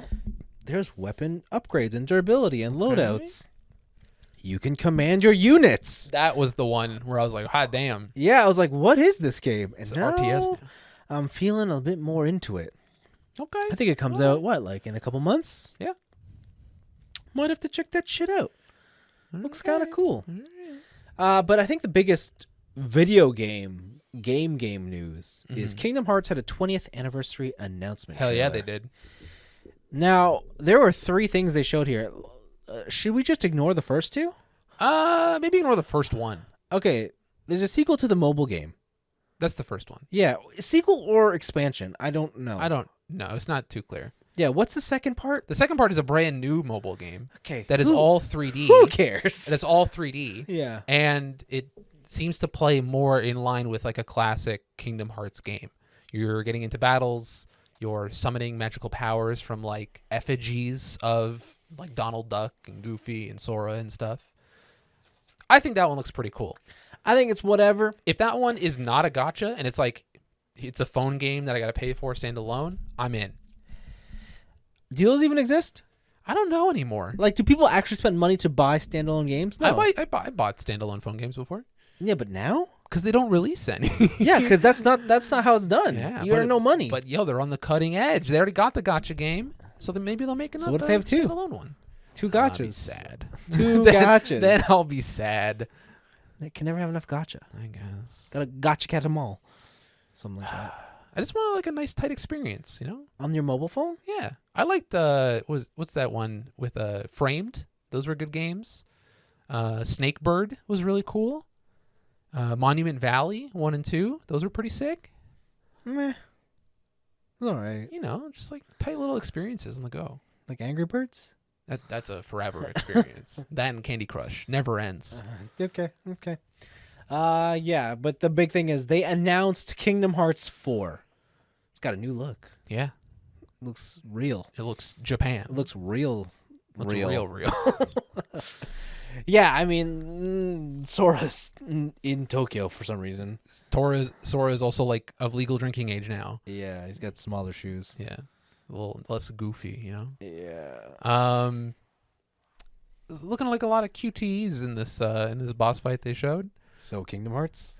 There's weapon upgrades and durability and loadouts. You can command your units. That was the one where I was like, hot damn. Yeah, I was like, what is this game? And It's now RTS. I'm feeling a bit more into it. Okay. I think it comes out, like in a couple months? Yeah. Might have to check that shit out. Looks kind of Okay. cool. All right. But I think the biggest video game news is Kingdom Hearts had a 20th anniversary announcement. Hell yeah, trailer. they did. Now, there were 3 things they showed here. Should we just ignore the first 2? Maybe ignore the first one. Okay, there's a sequel to the mobile game. That's the first one. Yeah, sequel or expansion? I don't know. I don't know. It's not too clear. Yeah, what's the second part? The second part is a brand new mobile game Okay, that is all 3D. Who cares? That's all 3D. Yeah. And it seems to play more in line with like a classic Kingdom Hearts game. You're getting into battles. You're summoning magical powers from like effigies of like Donald Duck and Goofy and Sora and stuff. I think that one looks pretty cool. I think it's whatever. If that one is not a gacha and it's like it's a phone game that I got to pay for standalone, I'm in. Do those even exist? I don't know anymore. Like, do people actually spend money to buy standalone games? No. I bought standalone phone games before Yeah, but now? because they don't release any. Yeah, because that's not how it's done. Yeah, you but earn no money. But yo, they're on the cutting edge. They already got the gacha game, so then maybe they'll make another what if they have 2? standalone one. 2 I'll be gotchas. sad. 2 Then- gotchas. Then I'll be sad. They can never have enough gotcha. I guess. Got to gotcha cat them all. Something like that. I just want like a nice tight experience, you know? On your mobile phone? Yeah. I liked what's that one with Framed? Those were good games. Snakebird was really cool. Monument Valley 1 and 2, those were pretty sick. Meh. It's all right. You know, just like tight little experiences on the go. Like Angry Birds? That's a forever experience. That and Candy Crush never ends. Okay. Yeah, but the big thing is they announced Kingdom Hearts 4. It's got a new look. Yeah. Looks real. It looks Japan. It looks real. Looks real. Yeah, I mean, Sora's in Tokyo for some reason. Sora is also like of legal drinking age now. Yeah, he's got smaller shoes. Yeah. A little less goofy, you know? Yeah. It's looking like a lot of QTEs in this boss fight they showed. So Kingdom Hearts?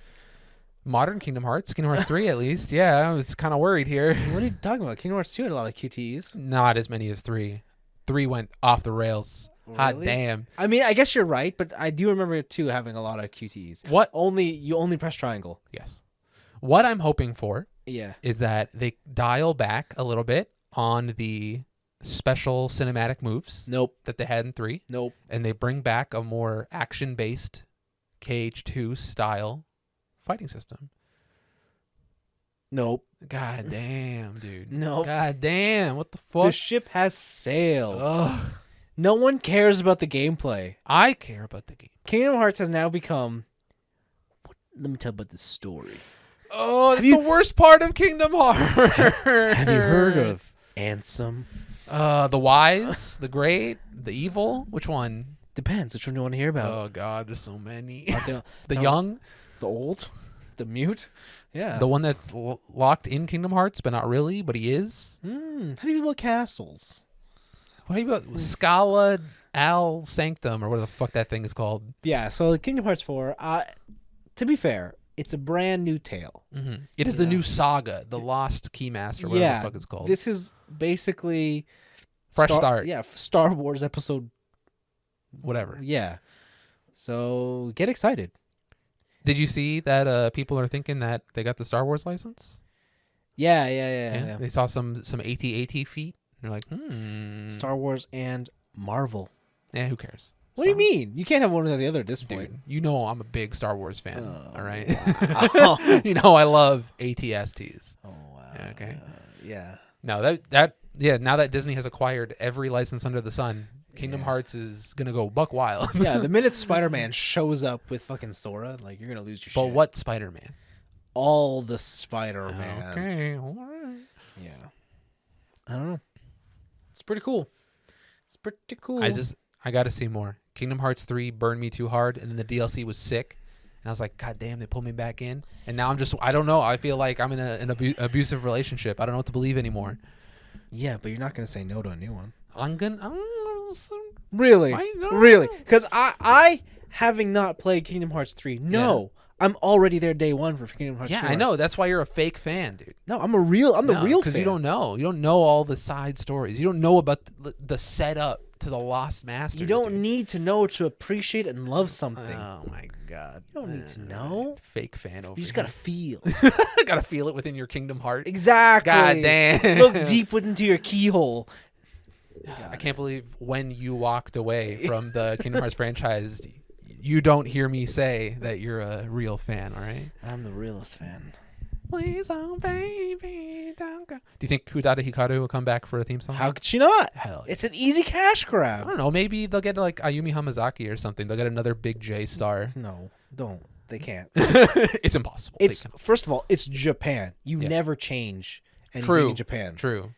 Modern Kingdom Hearts 3 at least. Yeah, I was kind of worried here. What are you talking about? Kingdom Hearts 2 had a lot of QTEs. Not as many as 3. 3 went off the rails. Hot Really? damn. I mean, I guess you're right, but I do remember 2 having a lot of QTEs. You only press triangle. Yes. What I'm hoping for Yeah. is that they dial back a little bit on the special cinematic moves Nope. that they had in 3, Nope. and they bring back a more action-based KH2 style fighting system. Nope. God damn, dude. Nope. God damn. What the fuck? The ship has sailed. Ugh. No one cares about the gameplay. I care about the game. Kingdom Hearts has now become... Let me tell you about the story. Oh, that's you- the worst part of Kingdom Hearts. Have you heard of Ansem? The wise, the great, the evil? Which one? Depends which one you want to hear about. Oh, God, there's so many. The, The young? the old, the mute. Yeah. The one that's locked in Kingdom Hearts, but not really, but he is? How do you feel about castles? What about Scala Al Sanctum, or whatever the fuck that thing is called? Yeah, so Kingdom Hearts 4, to be fair, it's a brand new tale. Mm-hmm. It is the new saga, the Lost Keymaster, whatever the fuck it's called. This is basically... Fresh start. Yeah, Star Wars episode... Whatever. Yeah. So, get excited. Did you see that people are thinking that they got the Star Wars license? Yeah. They saw some AT-AT feet. They're like, Star Wars and Marvel. Yeah, who cares? What do you mean? You can't have one without the other at this point. Dude, you know I'm a big Star Wars fan. All right. Wow. You know I love ATSTs. Oh wow. Okay. Yeah. No, now that Disney has acquired every license under the sun, Kingdom Hearts is gonna go buck wild. Yeah. The minute Spider-Man shows up with fucking Sora, like you're gonna lose your shit. But what Spider-Man? All the Spider-Man. Okay. All right. Yeah. I don't know. It's pretty cool. It's pretty cool. I got to see more. Kingdom Hearts 3 burned me too hard, and then the DLC was sick. And I was like, God damn, they pulled me back in. And now I don't know. I feel like I'm in an abusive relationship. I don't know what to believe anymore. Yeah, but you're not going to say no to a new one. Really? Really? Because I, having not played Kingdom Hearts 3, I'm already there day one for Kingdom Hearts 3. Yeah, I know. That's why you're a fake fan, dude. No, I'm the real fan. Because you don't know. You don't know all the side stories. You don't know about the setup to the Lost Masters. You don't need to know to appreciate and love something. Oh, my God. You don't need to know. Fake fan over You just here. got to feel. Gotta feel it within your Kingdom Heart. Exactly. God damn. Look deep into your keyhole. I can't believe when you walked away from the Kingdom Hearts franchise, you don't hear me say that you're a real fan, all right? I'm the realest fan. Please, oh baby, don't go. Do you think Utada Hikaru will come back for a theme song? How could she not? Hell yeah. It's an easy cash I grab. don't know. Maybe they'll get like Ayumi Hamazaki or something. They'll get another big J star. No, don't. They can't. It's impossible. First of all, it's Japan. You never change anything in Japan. True.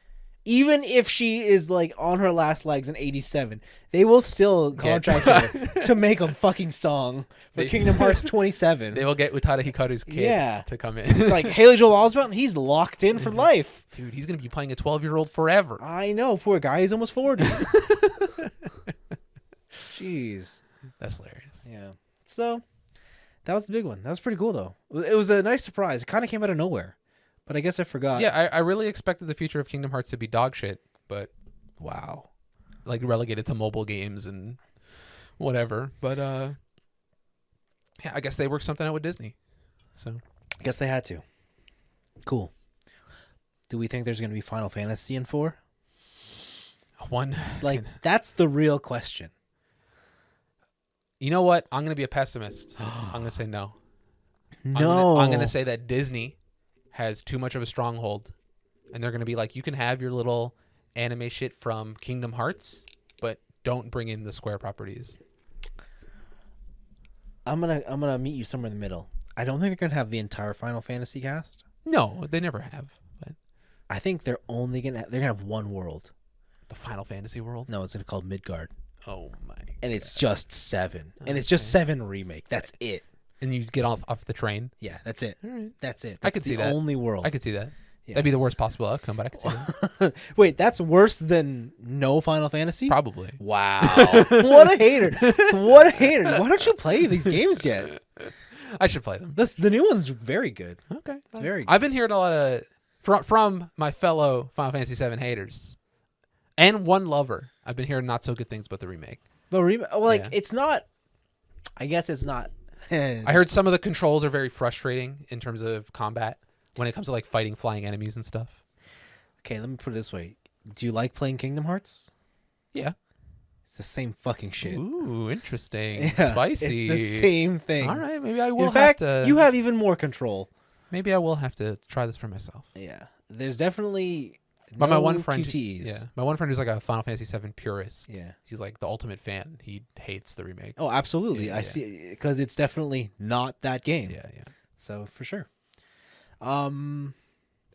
Even if she is like on her last legs in 87, they will still contract her to make a fucking song for Kingdom Hearts 27. They will get Utada Hikaru's kid to come in. Like Haley Joel Osment, he's locked in for life. Dude, he's going to be playing a 12-year-old forever. I know. Poor guy. He's almost 40. Jeez. That's hilarious. Yeah. So that was the big one. That was pretty cool, though. It was a nice surprise. It kind of came out of nowhere. But I guess I forgot. Yeah, I really expected the future of Kingdom Hearts to be dog shit, but wow. Like relegated to mobile games and whatever. But yeah, I guess they worked something out with Disney. So I guess they had to. Cool. Do we think there's going to be Final Fantasy in 4? Like, that's the real question. You know what? I'm going to be a pessimist. I'm going to say no. No. I'm going to say that Disney has too much of a stronghold, and they're going to be like, you can have your little anime shit from Kingdom Hearts, but don't bring in the Square properties. I'm gonna meet you somewhere in the middle. I don't think they're gonna have the entire Final Fantasy cast. No, they never have. But I think they're gonna have one world. The Final Fantasy world? No, it's gonna be called Midgard. Oh my! And it's just 7, and it's just 7 remake. That's it. And you get off the train. Yeah, that's it. All right. That's it. I could see that. Only world. I could see that. Yeah. That'd be the worst possible outcome, but I could see that. Wait, that's worse than no Final Fantasy? Probably. Wow. What a hater. What a hater. Why don't you play these games yet? I should play them. The new one's very good. Okay. It's very good. I've been hearing a lot of from my fellow Final Fantasy VII haters and one lover. I've been hearing not so good things about the remake. But it's not. I guess it's not. I heard some of the controls are very frustrating in terms of combat when it comes to like fighting flying enemies and stuff. Okay, let me put it this way. Do you like playing Kingdom Hearts? Yeah. It's the same fucking shit. Ooh, interesting. Yeah, Spicy. It's the same thing. All right, maybe I will In fact, have to. you have even more control. Maybe I will have to try this for myself. Yeah. There's definitely But my one friend, QTs. my one friend who's like a Final Fantasy VII purist. Yeah. He's like the ultimate fan. He hates the remake. Oh, absolutely. Yeah, I see, because it's definitely not that game. Yeah, yeah. So for sure. In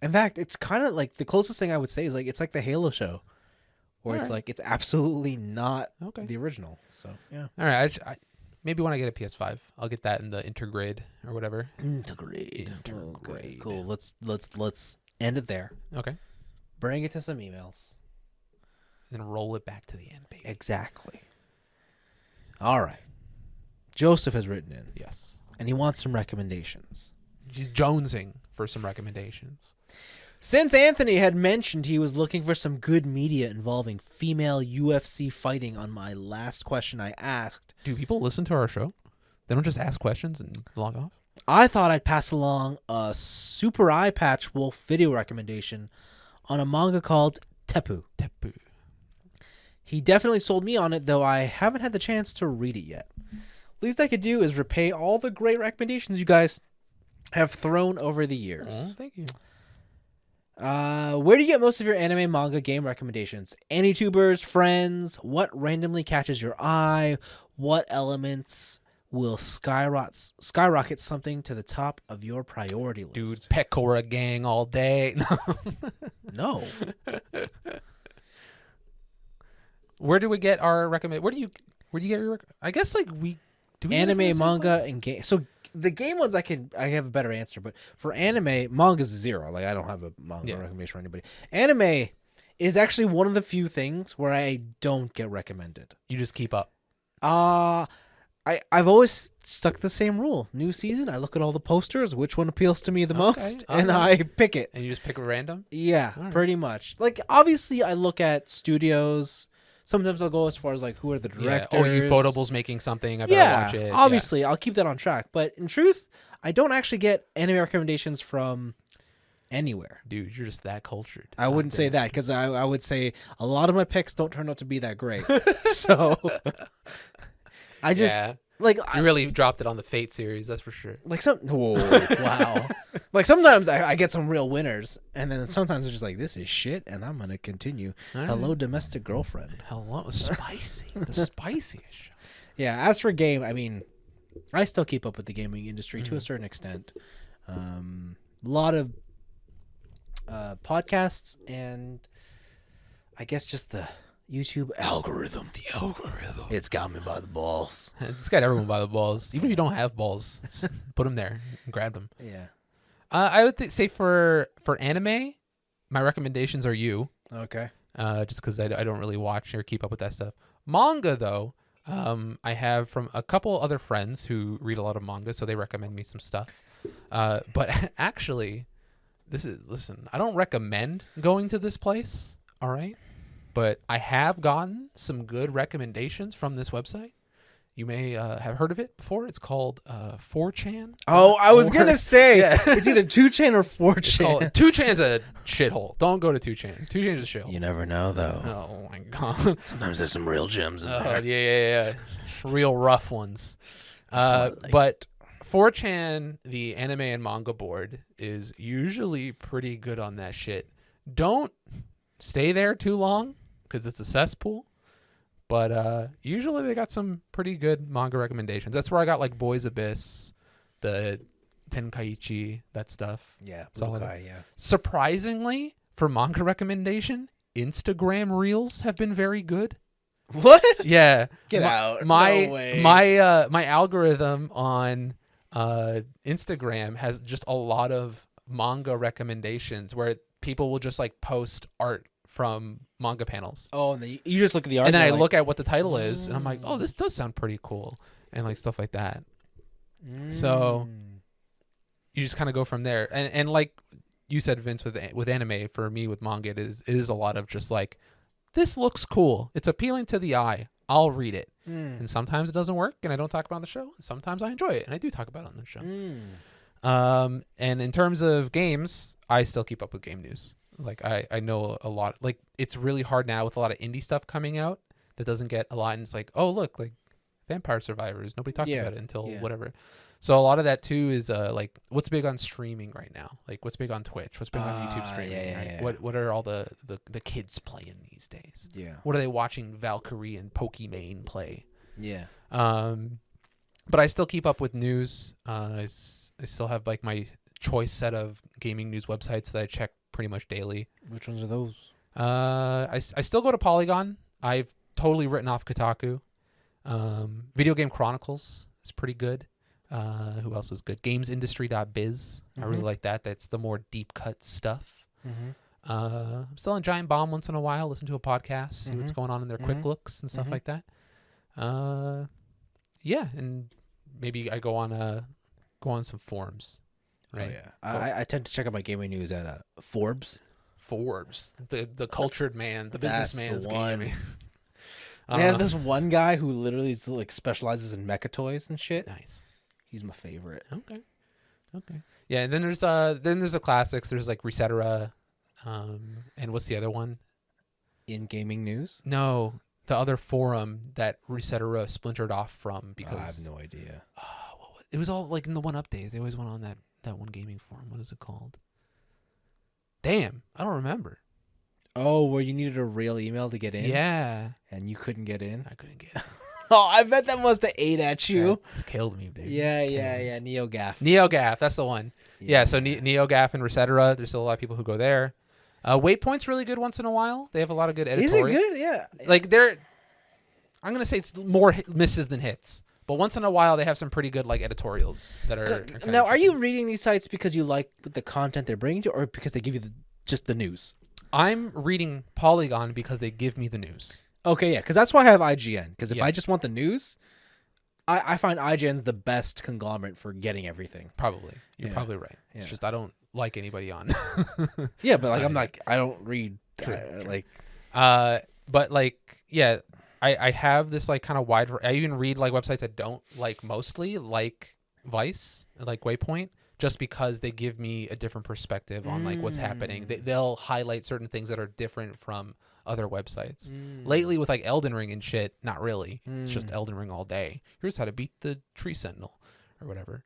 fact, it's kind of like the closest thing I would say is like it's like the Halo show, where it's like it's absolutely not the original. So yeah. All right. Maybe when I get a PS5, I'll get that in the Intergrade or whatever. Intergrade. Okay, cool. Let's end it there. Okay. Bring it to some emails. Then roll it back to the end, baby. Exactly. All right. Joseph has written in. Yes. And he wants some recommendations. He's jonesing for some recommendations. Since Anthony had mentioned he was looking for some good media involving female UFC fighting on my last question I asked. Do people listen to our show? They don't just ask questions and log off? I thought I'd pass along a super eye patch wolf video recommendation on a manga called Teppu. Teppu. He definitely sold me on it, though I haven't had the chance to read it yet. Least I could do is repay all the great recommendations you guys have thrown over the years. Oh, thank you. Where do you get most of your anime, manga, game recommendations? AniTubers, friends? What randomly catches your eye? What elements will skyrocket something to the top of your priority list? Dude, Pecora gang all day. No. Where do we get our recommend? Where do you get your? I guess like we do. We Anime, manga, and game. So the game ones I have a better answer, but for anime, manga's 0. Like I don't have a manga recommendation for anybody. Anime is actually one of the few things where I don't get recommended. You just keep up. I've always stuck to the same rule. New season, I look at all the posters, which one appeals to me the most, and I pick it. And you just pick a random? Yeah, pretty much. Like obviously I look at studios. Sometimes I'll go as far as like who are the directors. Oh, Ufotable's making something. I better watch it. Obviously, I'll keep that on track. But in truth, I don't actually get anime recommendations from anywhere. Dude, you're just that cultured. I wouldn't say that because I would say a lot of my picks don't turn out to be that great. So I just like you really dropped it on the Fate series, that's for sure. Like wow. Like sometimes I get some real winners, and then sometimes it's just like this is shit, and I'm gonna continue. Right. Hello, domestic girlfriend. Hello, spicy, the spiciest show. Yeah. As for game, I mean, I still keep up with the gaming industry to a certain extent. A lot of podcasts, and I guess just the YouTube algorithm. The algorithm. It's got me by the balls. It's got everyone by the balls. Even if you don't have balls, just put them there and grab them. Yeah. I would say for anime, my recommendations are you. Okay. Just because I don't really watch or keep up with that stuff. Manga, though, I have from a couple other friends who read a lot of manga, so they recommend me some stuff. But actually, listen, I don't recommend going to this place, all right? But I have gotten some good recommendations from this website. You may have heard of it before. It's called 4chan. Oh, I was going to say, it's either 2chan or 4chan. 2chan's a shithole. Don't go to 2chan. 2chan's a shithole. You never know, though. Oh, my God. Sometimes there's some real gems in there. Yeah. Real rough ones. But 4chan, the anime and manga board, is usually pretty good on that shit. Don't stay there too long because it's a cesspool. But usually they got some pretty good manga recommendations. That's where I got like Boys Abyss, the Tenkaichi, that stuff. Yeah, yeah. Surprisingly, for manga recommendation, Instagram Reels have been very good. What? Yeah. Get out. No way. My algorithm on Instagram has just a lot of manga recommendations where people will just like post art from manga panels. Oh, and then you just look at the art. And then I look at what the title is, and I'm like, oh, this does sound pretty cool, and like stuff like that. So you just kind of go from there. And like you said, Vince, with anime, for me with manga, it is a lot of just like, this looks cool. It's appealing to the eye. I'll read it. And sometimes it doesn't work, and I don't talk about it on the show. Sometimes I enjoy it, and I do talk about it on the show. And in terms of games, I still keep up with game news. Like I know a lot. Like it's really hard now with a lot of indie to coming out that doesn't get a lot. And it's like, oh look, like Vampire Survivors. Nobody talked about it until whatever. So a lot of that too is like what's big on streaming right now. Like what's big on Twitch. What's big on YouTube streaming. Right? What are all the kids playing these days? Yeah. What are they watching Valkyrie and Pokimane play? Yeah. But I still keep up with news. I still have like my choice set of gaming news websites that I check pretty much daily. Which ones are those? I still go to Polygon. I've totally written off Kotaku. Video Game Chronicles is pretty good. Who else is good? Gamesindustry.biz. I really like that. That's the more deep cut stuff. I'm still on Giant Bomb once in a while. Listen to a podcast, see what's going on in their quick looks and stuff like that. Yeah, and maybe I go on some forums. Right. Oh yeah, I tend to check out my gaming news at Forbes. The cultured man, the businessman's gaming. They have this one guy who literally like specializes in mecha toys and shit. Nice. He's my favorite. Okay. Yeah, and then there's the classics. There's like Resetera, and what's the other one? In gaming news? No, the other forum that Resetera splintered off from because I have no idea. It was all like in the 1UP. They always went on that one gaming forum. What is it called? Damn, I don't remember. Oh, where you needed a real email to get in? Yeah. And you couldn't get in? I couldn't get in. Oh, I bet that must have ate at you. It's killed me, dude. Yeah. NeoGAF. NeoGAF, that's the one. Yeah, so NeoGAF and Resetera, there's still a lot of people who go there. Waypoint's really good once in a while. They have a lot of good editorial. Is it good? Yeah. Like I'm gonna say it's more misses than hits, but once in a while they have some pretty good like editorials that are now, are you reading these sites because you like the content they're bringing to you, or because they give you just the news? I'm reading Polygon because they give me the news. Okay, yeah, because that's why I have IGN. Because if I just want the news, I find IGN's the best conglomerate for getting everything. Probably. You're probably right. Yeah. It's just I don't like anybody on. Yeah, but like I don't read like. But like yeah, I have this like kind of wide. I even read like websites that don't like mostly like Vice, like Waypoint, just because they give me a different perspective on like what's happening. They'll highlight certain things that are different from other websites. Lately with like Elden Ring and shit, not really. It's just Elden Ring all day. Here's how to beat the Tree Sentinel or whatever.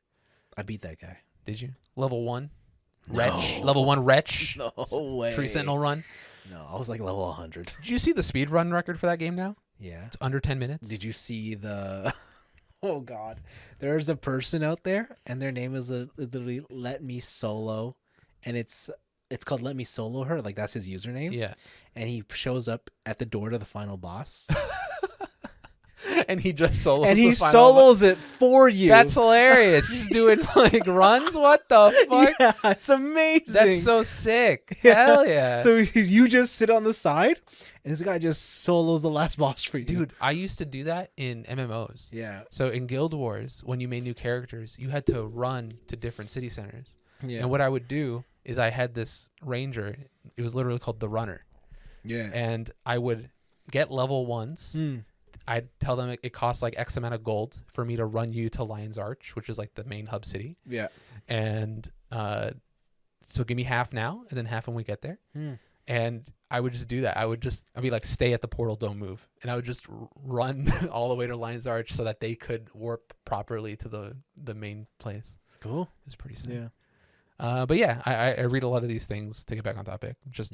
I beat that guy. Did you? Level 1? Wretch? Level 1 Wretch? No way. Tree Sentinel run? No, I was like level 100. Did you see the speed run record for that game now? Yeah. It's under 10 minutes. Did you see the... Oh, God. There's a person out there, and their name is literally Let Me Solo, and it's called Let Me Solo Her. Like, that's his username. Yeah. And he shows up at the door to the final boss. And he just solos and he the final solos it for you. That's hilarious. He's doing like runs. What the fuck? Yeah, it's amazing. That's so sick. Hell yeah. So you just sit on the side, and this guy just solos the last boss for you. Dude, I used to do that in MMOs. Yeah. So in Guild Wars, when you made new characters, you had to run to different city centers. Yeah. And what I would do is I had this ranger. It was literally called the Runner. Yeah. And I would get level 1s. I'd tell them it costs like X amount of gold for me to run you to Lion's Arch, which is like the main hub city. Yeah. And so give me half now, and then half when we get there. And I would just do that. I'd be like, stay at the portal, don't move. And I would just run all the way to Lion's Arch so that they could warp properly to the main place. Cool. It was pretty sick. Yeah. But yeah, I read a lot of these things to get back on topic, just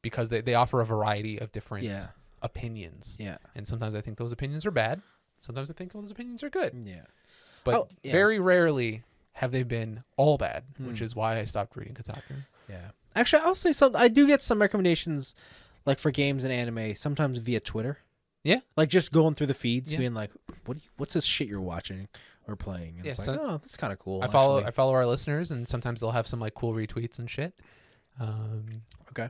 because they offer a variety of different opinions. Yeah. And sometimes I think those opinions are bad. Sometimes I think those opinions are good. Yeah. But very rarely have they been all bad, which is why I stopped reading Kotaku. Yeah. Actually, I'll say something. I do get some recommendations, like for games and anime, sometimes via Twitter. Yeah. Like just going through the feeds, being like, "What's this shit you're watching or playing?" And it's like, "Oh, that's kind of cool." I follow our listeners, and sometimes they'll have some like cool retweets and shit. Okay.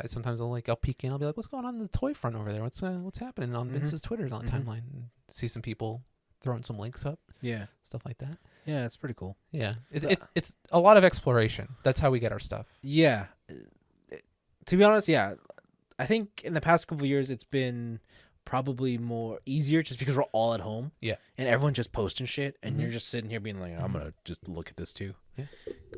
Sometimes I'll peek in. I'll be like, "What's going on in the toy front over there? What's happening on Vince's Twitter on timeline?" And see some people throwing some links up. Yeah. Stuff like that. Yeah, it's pretty cool. Yeah. It's a lot of exploration. That's how we get our stuff. Yeah. To be honest, yeah. I think in the past couple of years, it's been probably more easier just because we're all at home. Yeah. And everyone's just posting shit. And you're just sitting here being like, I'm going to just look at this too. Yeah.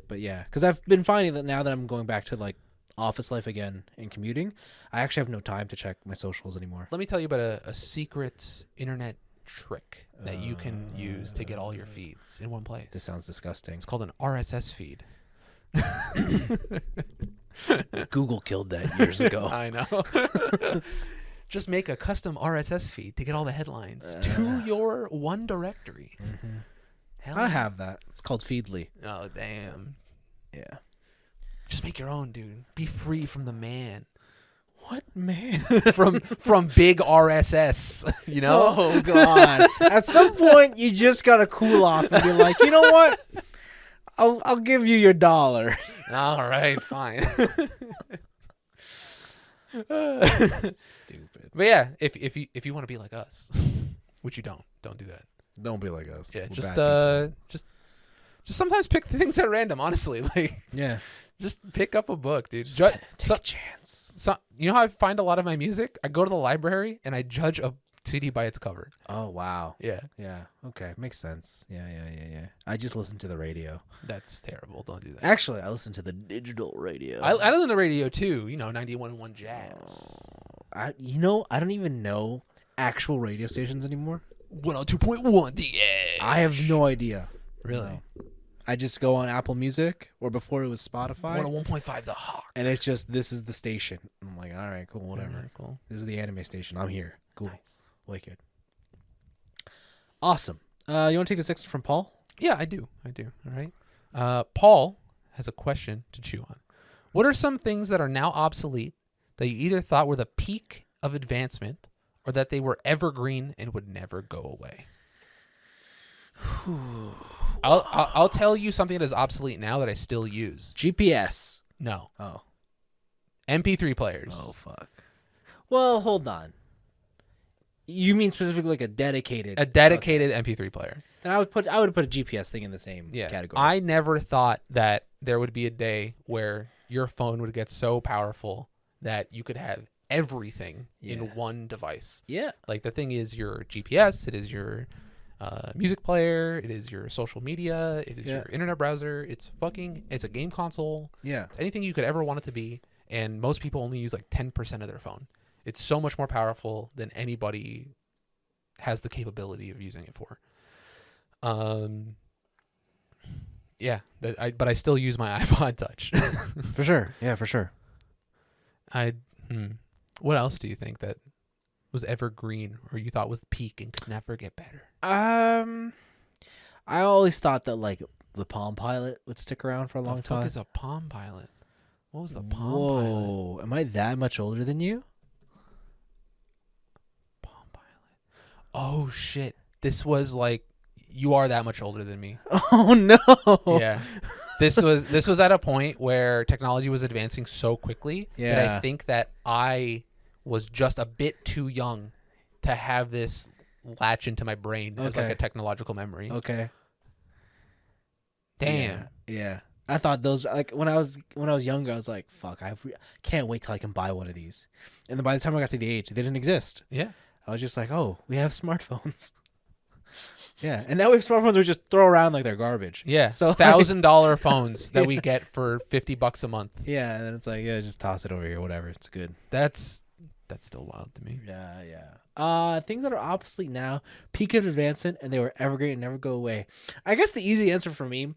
But yeah, because I've been finding that now that I'm going back to like office life again and commuting, I actually have no time to check my socials anymore. Let me tell you about a secret internet trick that you can use to get all your feeds in one place. This sounds disgusting. It's called an RSS feed. Google killed that years ago. I know. Just make a custom RSS feed to get all the headlines to your one directory. I have that. It's called Feedly. Oh, damn. Yeah. Just make your own, dude. Be free from the man. What man? from big RSS, you know? Oh, God. At some point, you just got to cool off and be like, you know what? I'll give you your $1. All right, fine. Stupid. But yeah, if you want to be like us, which you don't do that. Don't be like us. Yeah, just sometimes pick things at random. Honestly, like just pick up a book, dude. Take a chance. So you know how I find a lot of my music? I go to the library and I judge a CD by its cover. Oh wow. Yeah. Yeah. Okay, makes sense. Yeah. I just listen to the radio. That's terrible. Don't do that. Actually, I listen to the digital radio. I listen to the radio too. 91.1 Jazz. I don't even know actual radio stations anymore. 102.1 The Edge. I have no idea. Really? No. I just go on Apple Music, or before it was Spotify. 101.5 The Hawk. And it's just, this is the station. I'm like, all right, cool, whatever. All right, cool. This is the anime station. I'm here. Cool. Nice. Wicked. Awesome. You want to take this next from Paul? Yeah, I do. All right. Paul has a question to chew on. What are some things that are now obsolete that you either thought were the peak of advancement or that they were evergreen and would never go away? I'll tell you something that is obsolete now that I still use. GPS. No. Oh. MP3 players. Oh, fuck. Well, hold on. You mean specifically like a dedicated MP3 player. Then I would put a GPS thing in the same category. I never thought that there would be a day where your phone would get so powerful that you could have everything in one device. Yeah. Like the thing is your GPS, it is your music player, it is your social media, it is your internet browser, it's a game console. Yeah. It's anything you could ever want it to be, and most people only use like 10% of their phone. It's so much more powerful than anybody has the capability of using it for. But I still use my iPod Touch. For sure. Yeah, for sure. What else do you think that was evergreen or you thought was the peak and could never get better? I always thought that like the Palm Pilot would stick around for a long time. What is a Palm Pilot? What was the Palm Pilot? Whoa, am I that much older than you? Palm Pilot. Oh shit! This was like, you are that much older than me. Oh no! Yeah, this was at a point where technology was advancing so quickly that I think that I was just a bit too young to have this latch into my brain as like a technological memory. Okay. Damn. Yeah. I thought those, like, when I was younger, I was like, fuck, can't wait till I can buy one of these. And then by the time I got to the age, they didn't exist. Yeah. I was just like, oh, we have smartphones. Yeah. And now we have smartphones we just throw around like they're garbage. Yeah. So $1,000 phones that we get for $50 a month. Yeah. And then it's like, yeah, just toss it over here, whatever. It's good. That's still wild to me. Yeah. Things that are obsolete now, peak of advancement, and they were evergreen and never go away. I guess the easy answer for me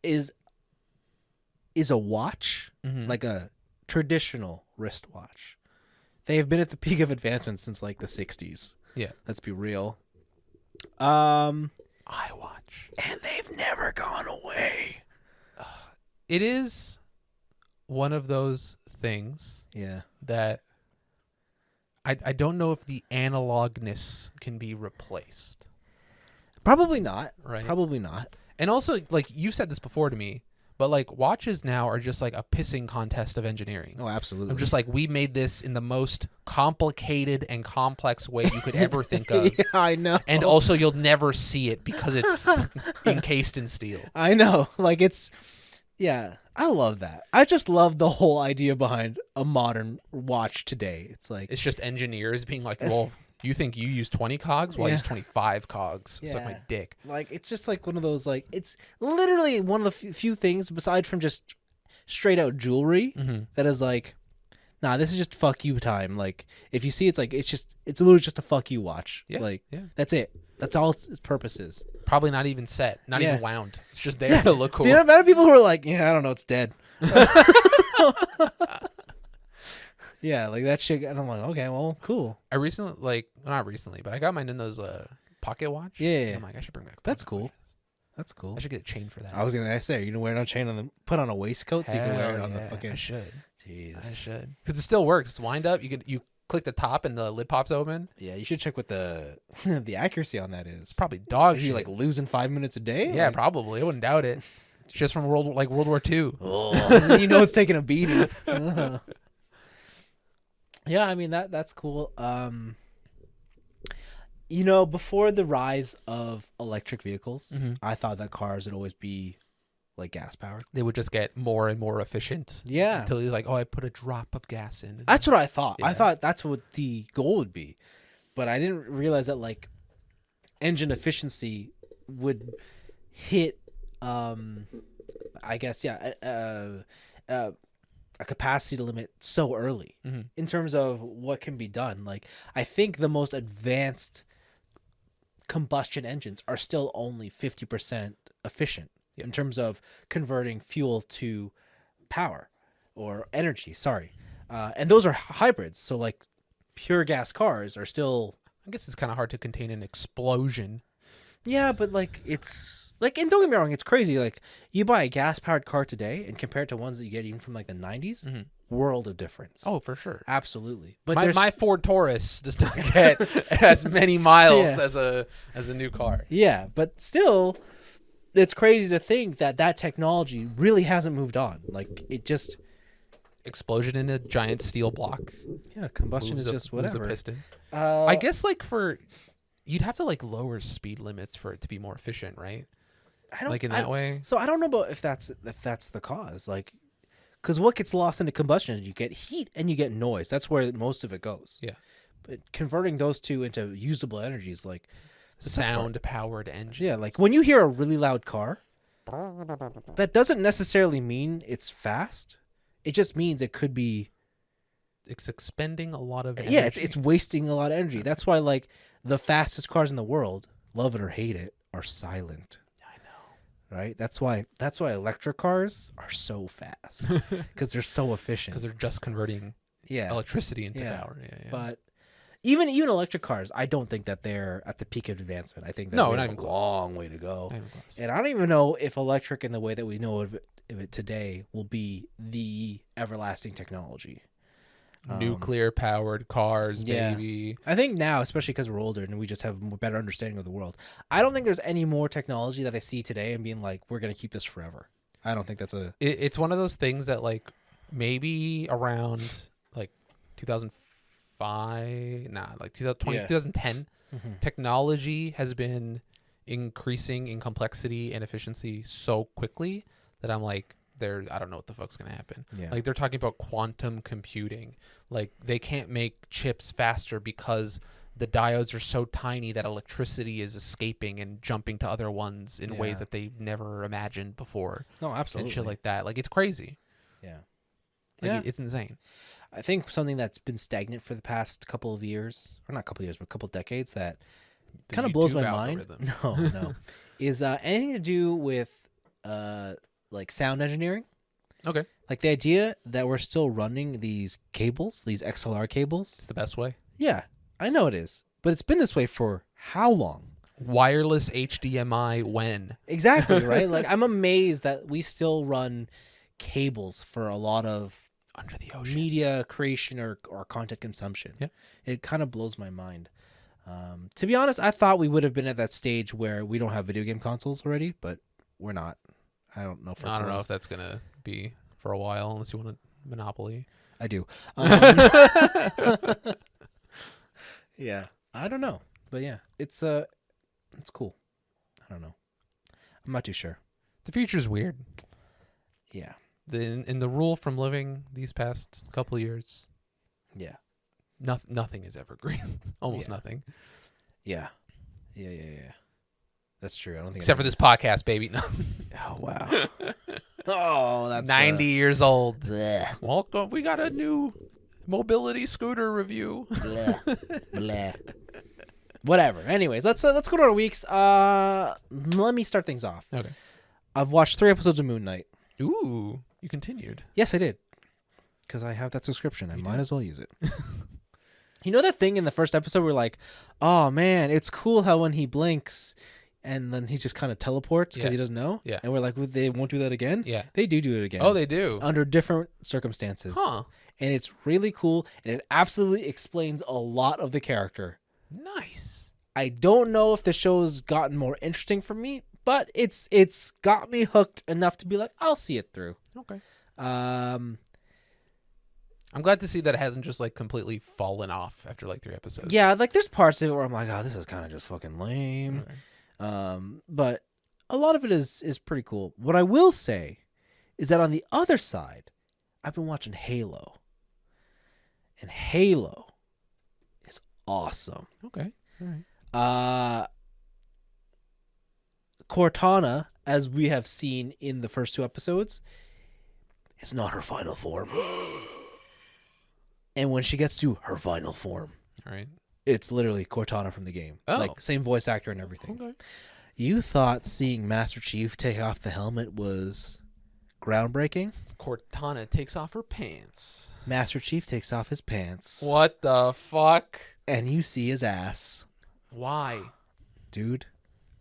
is a watch, like a traditional wristwatch. They have been at the peak of advancement since like the 60s. Yeah. Let's be real. iWatch. And they've never gone away. It is one of those things that I don't know if the analogness can be replaced. Probably not. Right. Probably not. And also, like, you said this before to me, but like watches now are just like a pissing contest of engineering. Oh, absolutely. I'm just like, we made this in the most complicated and complex way you could ever think of. Yeah, I know. And also, you'll never see it because it's encased in steel. I know. Like, I love that. I just love the whole idea behind a modern watch today. It's like, it's just engineers being like, well, you think you use 20 cogs? Well, I use 25 cogs. Suck my dick. Like, it's just like one of those, like, it's literally one of the few things, besides from just straight out jewelry, that is like, nah, this is just fuck you time. Like, if you see, it's like, it's literally just a fuck you watch. Yeah. Like, that's it. That's all its purpose is. Probably not even set, not even wound. It's just there to look cool. The amount of people who are like, yeah, I don't know, it's dead. Yeah, like that shit. And I'm like, okay, well, cool. I recently, not recently, but I got my Nintendo's pocket watch. Yeah. I'm like, I should bring back. That's cool. That's cool. I should get a chain for that. I was gonna say, you can wear it on a chain put on a waistcoat so you can wear it on the fucking. I should. Jeez. I should. Because it still works. It's wind up. You click the top and the lid pops open. Yeah, you should check what the the accuracy on that is. It's probably dog Are shit. you like losing 5 minutes a day? Yeah, like, probably. I wouldn't doubt it. It's just from World War II. Oh, you know it's taking a beating. Yeah, I mean that's cool. Before the rise of electric vehicles, I thought that cars would always be like gas powered. They would just get more and more efficient. Yeah. Until you're like, oh, I put a drop of gas in. That's what I thought. Yeah. I thought that's what the goal would be. But I didn't realize that like engine efficiency would hit a capacity limit so early in terms of what can be done. Like, I think the most advanced combustion engines are still only 50% efficient in terms of converting fuel to power or energy. Sorry. And those are hybrids. So like pure gas cars are still, I guess it's kind of hard to contain an explosion. yeah, but like it's like, and don't get me wrong, it's crazy. Like you buy a gas powered car today and compared to ones that you get even from like the 90s, world of difference. Oh, for sure. Absolutely. But my Ford Taurus does not get as many miles as a new car. Yeah, but still, it's crazy to think that technology really hasn't moved on. Like it just explosion in a giant steel block. Yeah, combustion is just whatever. Moves a piston. I guess like you'd have to like lower speed limits for it to be more efficient, right? Like in that way. So I don't know about if that's the cause. Like, because what gets lost in the combustion is you get heat and you get noise. That's where most of it goes. Yeah. But converting those two into usable energies, like sound-powered engines. Yeah, like when you hear a really loud car, that doesn't necessarily mean it's fast. It just means it could be. It's expending a lot of energy. Yeah, it's wasting a lot of energy. That's why like the fastest cars in the world, love it or hate it, are silent. Right? That's why electric cars are so fast because they're so efficient. Because they're just converting electricity into power. Yeah. But even electric cars, I don't think that they're at the peak of advancement. I think that not they even have a close. long way to go. And I don't even know if electric in the way that we know of it today will be the everlasting technology. Nuclear powered cars, baby. I think now, especially because we're older and we just have a better understanding of the world, I don't think there's any more technology that I see today and being like, we're going to keep this forever. I don't think that's it's one of those things that like maybe around like 2010, technology has been increasing in complexity and efficiency so quickly that I'm like, I don't know what the fuck's gonna happen. Yeah. Like they're talking about quantum computing. Like they can't make chips faster because the diodes are so tiny that electricity is escaping and jumping to other ones in ways that they've never imagined before. No, absolutely. And shit like that. Like it's crazy. Yeah. Like it's insane. I think something that's been stagnant for the past couple of years, or not couple of years, but a couple of decades that kind of blows my mind. No. Is anything to do with like sound engineering. Okay. Like the idea that we're still running these cables, these XLR cables. It's the best way. Yeah, I know it is. But it's been this way for how long? Wireless HDMI when? Exactly, right? Like I'm amazed that we still run cables for a lot of under the ocean media creation or content consumption. Yeah. It kind of blows my mind. To be honest, I thought we would have been at that stage where we don't have video game consoles already, but we're not. I don't know. I don't know if that's gonna be for a while, unless you want a monopoly. I do. Yeah, I don't know, but yeah, it's cool. I don't know. I'm not too sure. The future's weird. Yeah. In the rule from living these past couple of years. Yeah. Nothing is evergreen. Almost nothing. Yeah. That's true. I don't think except for this podcast, baby. No. Oh wow. Oh, that's 90 years old. Bleh. Welcome. We got a new mobility scooter review. Bleh. Whatever. Anyways, let's go to our weeks. Let me start things off. Okay. I've watched 3 episodes of Moon Knight. Ooh, you continued. Yes, I did. Because I have that subscription. I might as well use it. You know that thing in the first episode where like, oh man, it's cool how when he blinks and then he just kind of teleports because he doesn't know? Yeah. And we're like, they won't do that again? Yeah. They do it again. Oh, they do? Under different circumstances. Huh. And it's really cool, and it absolutely explains a lot of the character. Nice. I don't know if the show's gotten more interesting for me, but it's got me hooked enough to be like, I'll see it through. Okay. I'm glad to see that it hasn't just like completely fallen off after like 3 episodes. Yeah, like there's parts of it where I'm like, oh, this is kind of just fucking lame. Okay. But a lot of it is pretty cool. What I will say is that on the other side, I've been watching Halo. And Halo is awesome. Okay. All right. Cortana, as we have seen in the first 2 episodes, it's not her final form. And when she gets to her final form, All right. it's literally Cortana from the game. Oh. Like, same voice actor and everything. Okay. You thought seeing Master Chief take off the helmet was groundbreaking? Cortana takes off her pants. Master Chief takes off his pants. What the fuck? And you see his ass. Why? Dude,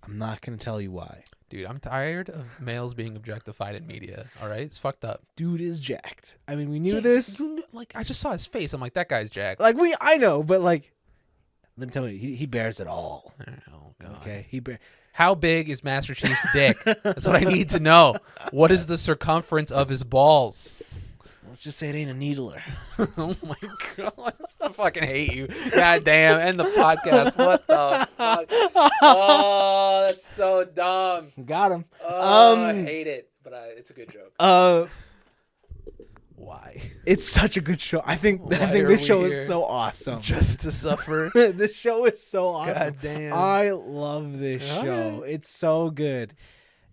I'm not going to tell you why. Dude, I'm tired of males being objectified in media. All right? It's fucked up. Dude is jacked. I mean, we knew this. Like, I just saw his face. I'm like, that guy's jacked. Like, I know, but like, let me tell you, he bears it all. Oh, God. Okay? How big is Master Chief's dick? That's what I need to know. What is the circumference of his balls? Let's just say it ain't a needler. Oh my God. I fucking hate you. God damn. End the podcast. What the fuck? Oh, that's so dumb. Got him. Oh, I hate it. But it's a good joke. Why? It's such a good show. I think Why this are show we is here? so awesome. Just to suffer? This show is so awesome. God damn. I love this All show. right. It's so good.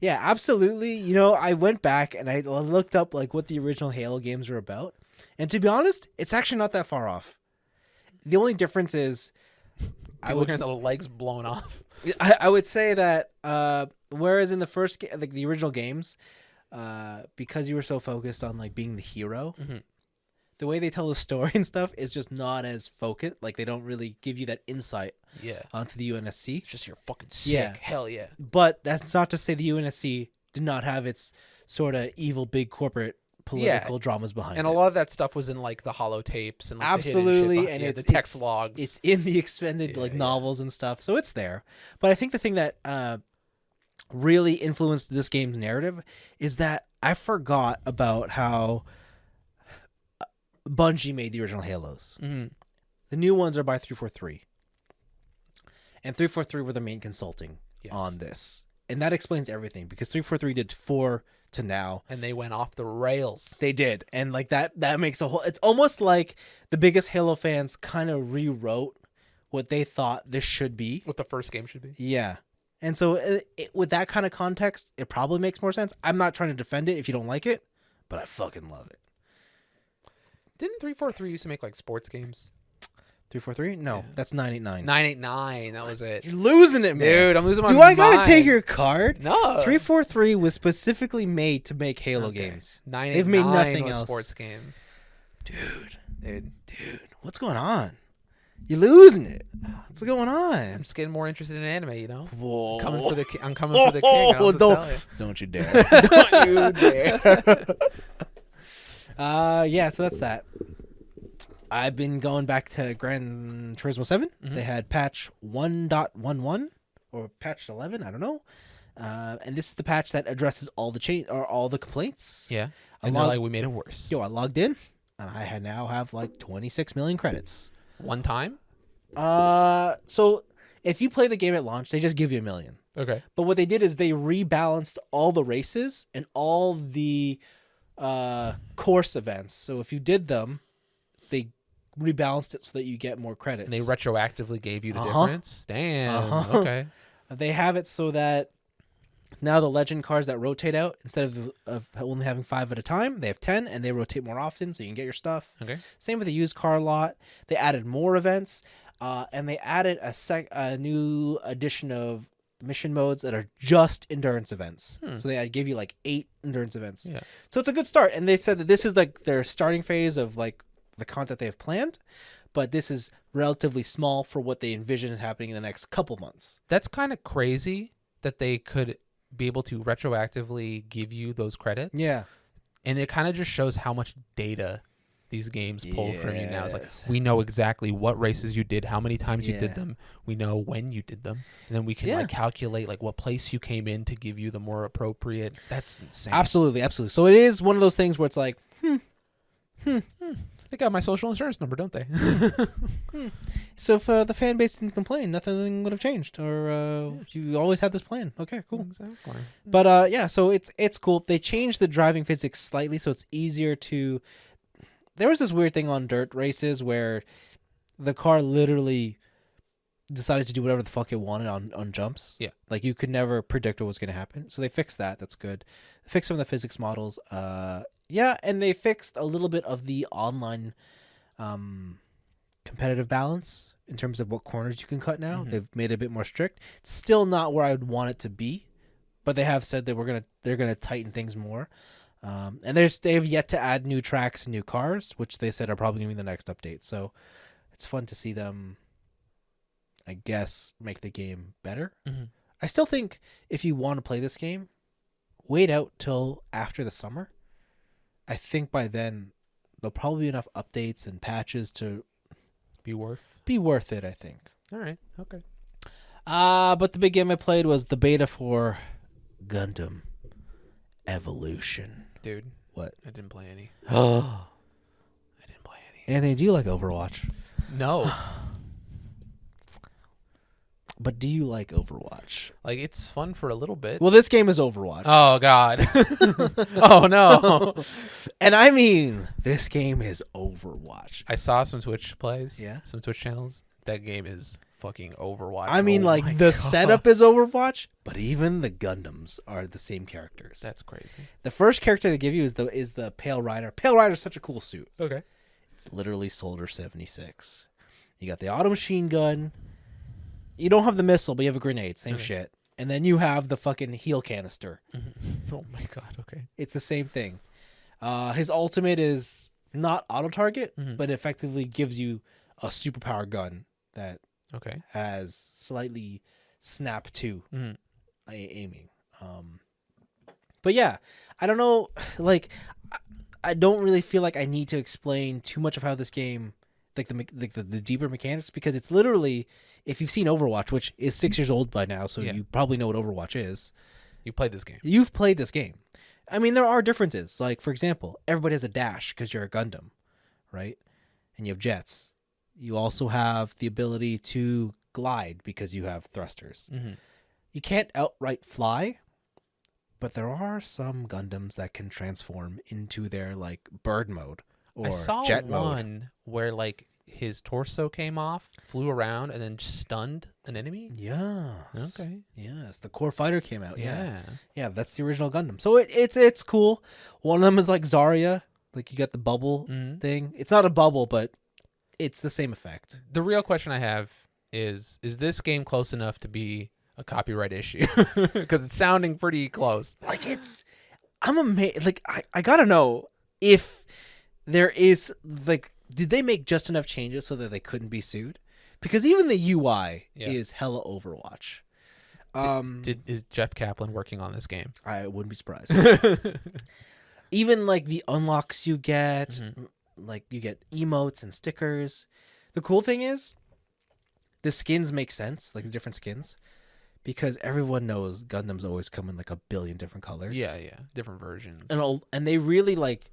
Yeah, absolutely. You know, I went back and I looked up like what the original Halo games were about. And to be honest, it's actually not that far off. The only difference is I would get the legs blown off. I would say that whereas in the first like the original games, because you were so focused on like being the hero, Mm-hmm. the way they tell the story and stuff is just not as focused. Like they don't really give you that insight Yeah. onto the UNSC. It's just you're fucking sick. Yeah. Hell yeah. But that's not to say the UNSC did not have its sort of evil big corporate political dramas behind And it. a lot of that stuff was in like the holotapes and like Absolutely, the hidden shit and behind, it's the text it's, logs. It's in the extended like novels and stuff, so it's there. But I think the thing that really influenced this game's narrative is that I forgot about how Bungie made the original Halos. Mm-hmm. The new ones are by 343, and 343 were the main consulting Yes. on this, and that explains everything because 343 did 4 to now. And they went off the rails. They did. And like that makes a whole, it's almost like the biggest Halo fans kind of rewrote what they thought this should be. What the first game should be. Yeah. And so with that kind of context, it probably makes more sense. I'm not trying to defend it if you don't like it, but I fucking love it. Didn't 343 used to make like sports games? 343? No, Yeah. that's 989. 989. That was it. You're losing it, man. Dude, I'm losing my Do mind. I gotta take your card? No. 343 was specifically made to make Halo Okay. games. 989 They've made nothing was else. sports games. Dude. What's going on? You're losing it. What's going I'm on? just getting more interested in anime, you know? Whoa. I'm coming for the king. I don't know what to tell you. Don't you dare. Don't you dare. Yeah, so that's that. I've been going back to Gran Turismo 7. Mhm. They had patch 1.11 or patch 11, I don't know. And this is the patch that addresses all the complaints. Yeah. I And they're like, we made it worse. I logged in and I now have like 26 million credits. One time? So if you play the game at launch, they just give you 1 million. Okay. But what they did is they rebalanced all the races and all the course events. So if you did them, they rebalanced it so that you get more credits. And they retroactively gave you the Uh-huh. difference? Damn. Uh-huh. Okay. They have it so that now the legend cars that rotate out, instead of only having 5 at a time, they have 10, and they rotate more often so you can get your stuff. Okay. Same with the used car lot. They added more events, and they added a new addition of mission modes that are just endurance events. So they give you like 8 endurance events. Yeah. So it's a good start. And they said that this is like their starting phase of like the content they have planned, but this is relatively small for what they envision is happening in the next couple months. That's kind of crazy that they could be able to retroactively give you those credits. Yeah. And it kind of just shows how much data these games pull from you now. It's like, Yes. we know exactly what races you did, how many times you Yeah. did them. We know when you did them. And then we can Yeah. like calculate like what place you came in to give you the more appropriate. That's insane. Absolutely. So it is one of those things where it's like, They got my social insurance number, don't they? so if the fan base didn't complain, nothing would have changed, or you always had this plan. Okay, cool. Exactly. But yeah, so it's cool. They changed the driving physics slightly, so it's easier to. There was this weird thing on dirt races where the car literally decided to do whatever the fuck it wanted on jumps. Yeah. Like you could never predict what was going to happen. So they fixed that. That's good. They fixed some of the physics models. Yeah, and they fixed a little bit of the online competitive balance in terms of what corners you can cut now. Mhm. They've made it a bit more strict. It's still not where I would want it to be, but they have said that they're gonna tighten things more. And they have yet to add new tracks and new cars, which they said are probably gonna be the next update. So it's fun to see them, I guess, make the game better. Mhm. I still think if you want to play this game, wait out till after the summer. I think by then there'll probably be enough updates and patches to Be worth. be worth it, I think. All right. Okay. But the big game I played was the beta for Gundam Evolution. Dude. What? I didn't play any. Oh, I didn't play any. Anthony, do you like Overwatch? No. But do you like Overwatch? Like, it's fun for a little bit. Well, this game is Overwatch. Oh, God. Oh, no. And I mean, this game is Overwatch. I saw some Twitch plays. Yeah. Some Twitch channels. That game is fucking Overwatch. I mean, Oh like, my the God. setup is Overwatch, but even the Gundams are the same characters. That's crazy. The first character they give you is the Pale Rider. Pale Rider is such a cool suit. Okay. It's literally Soldier 76. You got the auto machine gun. You don't have the missile, but you have a grenade. Same Okay. shit. And then you have the fucking heal canister. Oh, my God. Okay. It's the same thing. His ultimate is not auto target, Mhm. but effectively gives you a superpower gun that Okay. has slightly snap to Mhm. aiming. But yeah, I don't know. Like, I don't really feel like I need to explain too much of how this game, like the deeper mechanics, because it's literally, if you've seen Overwatch, which is 6 years old by now, so Yeah. you probably know what Overwatch is. You played this game. You've played this game. I mean, there are differences. Like, for example, everybody has a dash because you're a Gundam, right? And you have jets. You also have the ability to glide because you have thrusters. Mm-hmm. You can't outright fly, but there are some Gundams that can transform into their, like, bird mode or I saw jet mode. one where, like, his torso came off, flew around, and then stunned an enemy. Yes. Okay. Yes, the Core Fighter came out. Yeah. Yeah. Yeah, that's the original Gundam. So it's cool. One of them is like Zarya, like you got the bubble Mhm. thing. It's not a bubble, but it's the same effect. The real question I have is this game close enough to be a copyright issue? Because it's sounding pretty close. Like I'm amazed. Like I gotta know if there is, like, did they make just enough changes so that they couldn't be sued? Because even the UI Yeah. is hella Overwatch. Is Jeff Kaplan working on this game? I wouldn't be surprised. Even like the unlocks you get, Mhm. like you get emotes and stickers. The cool thing is the skins make sense, like the different skins, because everyone knows Gundams always come in like a billion different colors. Yeah, different versions. And they really like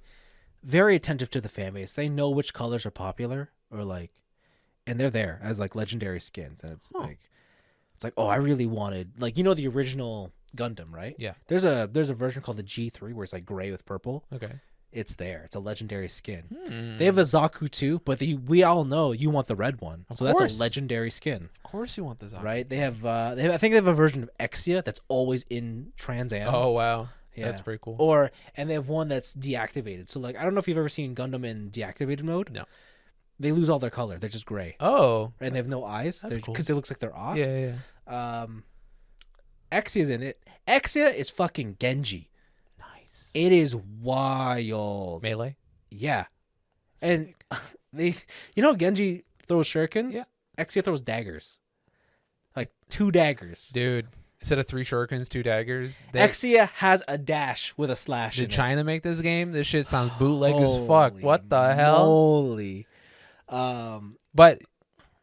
very attentive to the fan base. They know which colors are popular or like, and they're there as like legendary skins. And it's like, oh, I really wanted, like, you know, the original Gundam, right? Yeah. There's a version called the G3 where it's like gray with purple. Okay. It's there. It's a legendary skin. Hmm. They have a Zaku too, but we all know you want the red one. Of So that's course. a legendary skin, Of course you want this on. right? They have I think they have a version of Exia that's always in Trans Am. Oh, wow. Yeah. That's pretty cool. And they have one that's deactivated. So like, I don't know if you've ever seen Gundam in deactivated mode. No. They lose all their color. They're just gray. Oh. And they have no eyes. That's cool. Because it looks like they're off. Yeah. Exia's in it. Exia is fucking Genji. Nice. It is wild. Melee? Yeah. And they, you know, Genji throws shurikens. Yeah. Exia throws daggers, like 2 daggers. Dude, instead of 3 shurikens, 2 daggers. Exia has a dash with a slash. Did in China make this game? This shit sounds bootleg as fuck. Holy What the hell? Holy. But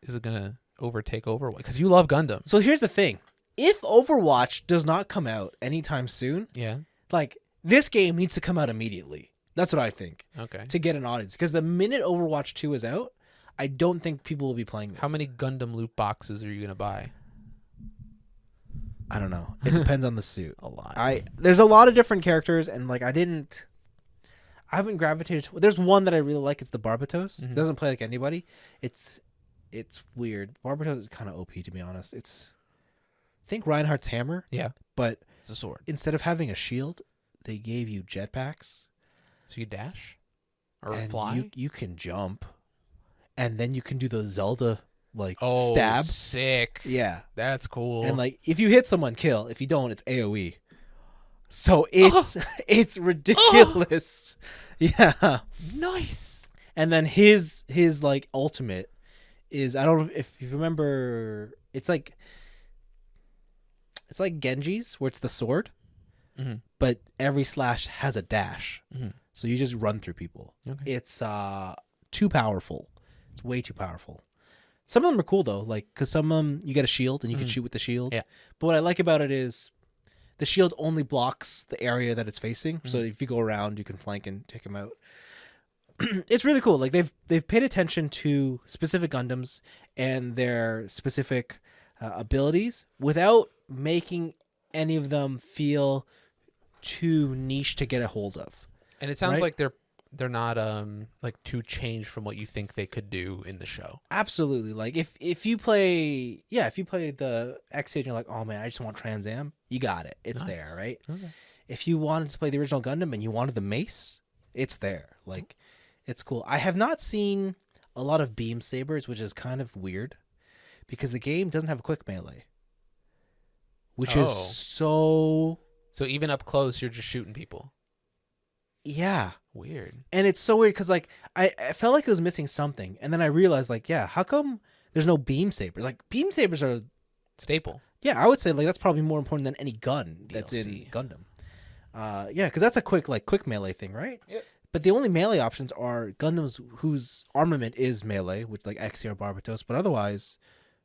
is it gonna overtake Overwatch? Because you love Gundam. So here's the thing: if Overwatch does not come out anytime soon, Yeah. like, this game needs to come out immediately. That's what I think Okay. to get an audience. Because the minute Overwatch 2 is out, I don't think people will be playing this. How many Gundam loot boxes are you gonna buy? I don't know. It depends on the suit. A lot. There's a lot of different characters, and like I haven't gravitated to. There's one that I really like. It's the Barbatos. Mhm. It doesn't play like anybody. It's weird. Barbatos is kind of OP, to be honest. Think Reinhardt's hammer, Yeah. but It's a sword. instead of having a shield, they gave you jetpacks. So you dash or and fly? you can jump, and then you can do the Zelda like Oh, stab. sick. Yeah, That's cool. and like if you hit someone, kill. If you don't, it's AOE. So it's it's ridiculous. Yeah. Nice. And then his like ultimate is, I don't know if you remember, it's like Genji's where it's the sword, but every slash has a dash. So you just run through people. Okay. It's too powerful. It's way too powerful. Some of them are cool though, like because some of them you get a shield and you can shoot with the shield. Yeah. But what I like about it is the shield only blocks the area that it's facing. So if you go around, you can flank and take him out. It's really cool. Like they've paid attention to specific Gundams and their specific abilities without making any of them feel too niche to get a hold of. And it sounds right? like they're not like too changed from what you think they could do in the show. Absolutely. Like if you play the X and you're like, oh man, I just want Trans Am, you got it. It's there, right? Okay. If you wanted to play the original Gundam and you wanted the mace, it's there. Like, it's cool. I have not seen a lot of beam sabers, which is kind of weird because the game doesn't have a quick melee, which is so even up close, you're just shooting people. Yeah. Weird. And it's so weird because like I felt like it was missing something, and then I realized like, yeah, how come there's no beam sabers? Like beam sabers are Staple. Yeah, I would say like that's probably more important than any gun that's in Gundam. Yeah, because that's a quick melee thing, right? Yep. But the only melee options are Gundams whose armament is melee, which like Exia or Barbatos, but otherwise,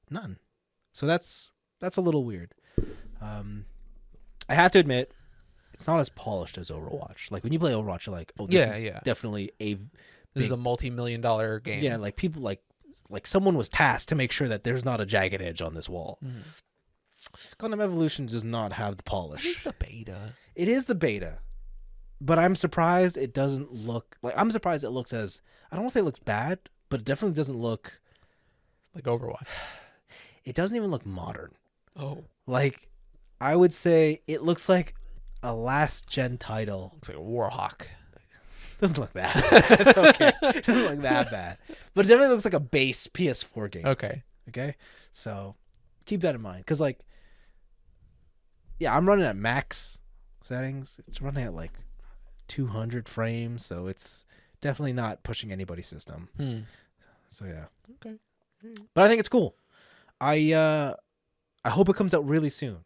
none. So that's a little weird. I have to admit, it's not as polished as Overwatch. Like when you play Overwatch, you're like, oh, this is definitely This is a multi-million-dollar game. Yeah, like people like someone was tasked to make sure that there's not a jagged edge on this wall. Gundam Evolution does not have the polish. It's the beta. It is the beta. But I'm surprised it doesn't look like, I'm surprised it looks as, I don't want to say it looks bad, but it definitely doesn't look like Overwatch. It doesn't even look modern. Oh. Like I would say it looks like a last gen title. Looks like a Warhawk. Doesn't look bad. Okay. Doesn't look that bad. But it definitely looks like a base PS4 game. Okay. Okay. So keep that in mind. Because like, yeah, I'm running at max settings. It's running at like 200 frames. So it's definitely not pushing anybody's system. So yeah. Okay. But I think it's cool. I hope it comes out really soon.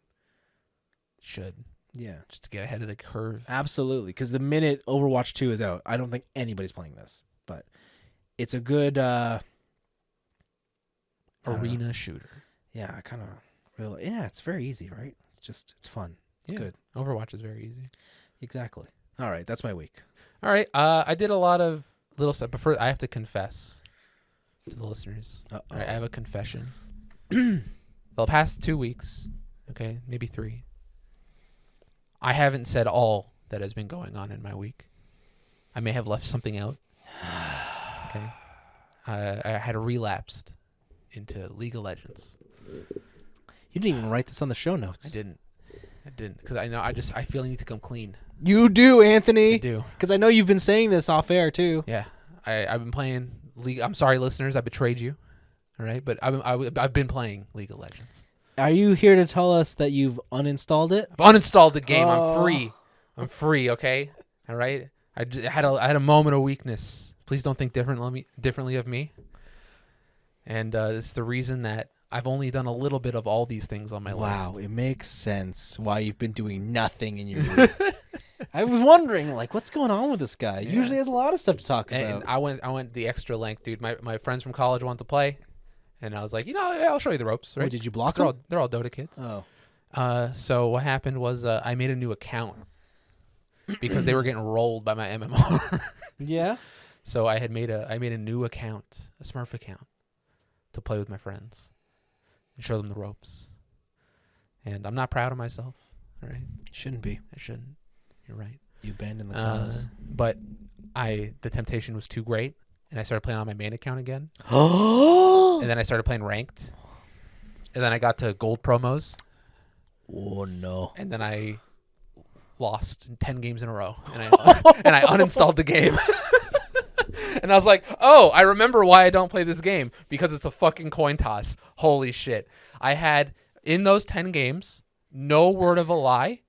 Should. Yeah. Just to get ahead of the curve. Absolutely. Because the minute Overwatch 2 is out, I don't think anybody's playing this. But it's a good arena shooter. Yeah, I kind of really. Yeah, it's very easy, right? It's fun. It's good. Overwatch is very easy. Exactly. All right, that's my week. All right. I did a lot of little stuff. But first, I have to confess to the listeners. All right, I have a confession. The past 2 weeks, okay, maybe 3, I haven't said all that has been going on in my week. I may have left something out. Okay. I had relapsed into League of Legends. You didn't even write this on the show notes. I didn't. Because I feel I need to come clean. You do, Anthony. I do. Because I know you've been saying this off air, too. Yeah. I've been playing League. I'm sorry, listeners. I betrayed you. All right. But I've been playing League of Legends. Are you here to tell us that you've uninstalled it? I've uninstalled the game. I'm free. I'm free, okay? All right? I had a moment of weakness. Please don't think differently of me. And it's the reason that I've only done a little bit of all these things on my list. Wow, it makes sense why you've been doing nothing in your week. I was wondering, like, what's going on with this guy? Yeah. Usually has a lot of stuff to talk about. And I went the extra length, dude. My friends from college wanted to play. And I was like, I'll show you the ropes, right? Oh, did you block them? They're all Dota kids. Oh. So what happened was I made a new account because they were getting rolled by my MMR. Yeah. So I made a new account, a Smurf account, to play with my friends and show them the ropes. And I'm not proud of myself. All right. Shouldn't be. I shouldn't. You're right. You abandoned the cause. But the temptation was too great. And I started playing on my main account again. Oh! And then I started playing ranked. And then I got to gold promos. Oh, no. And then I lost 10 games in a row, and I uninstalled the game. And I was like, oh, I remember why I don't play this game, because it's a fucking coin toss. Holy shit. I had, in those 10 games, no word of a lie,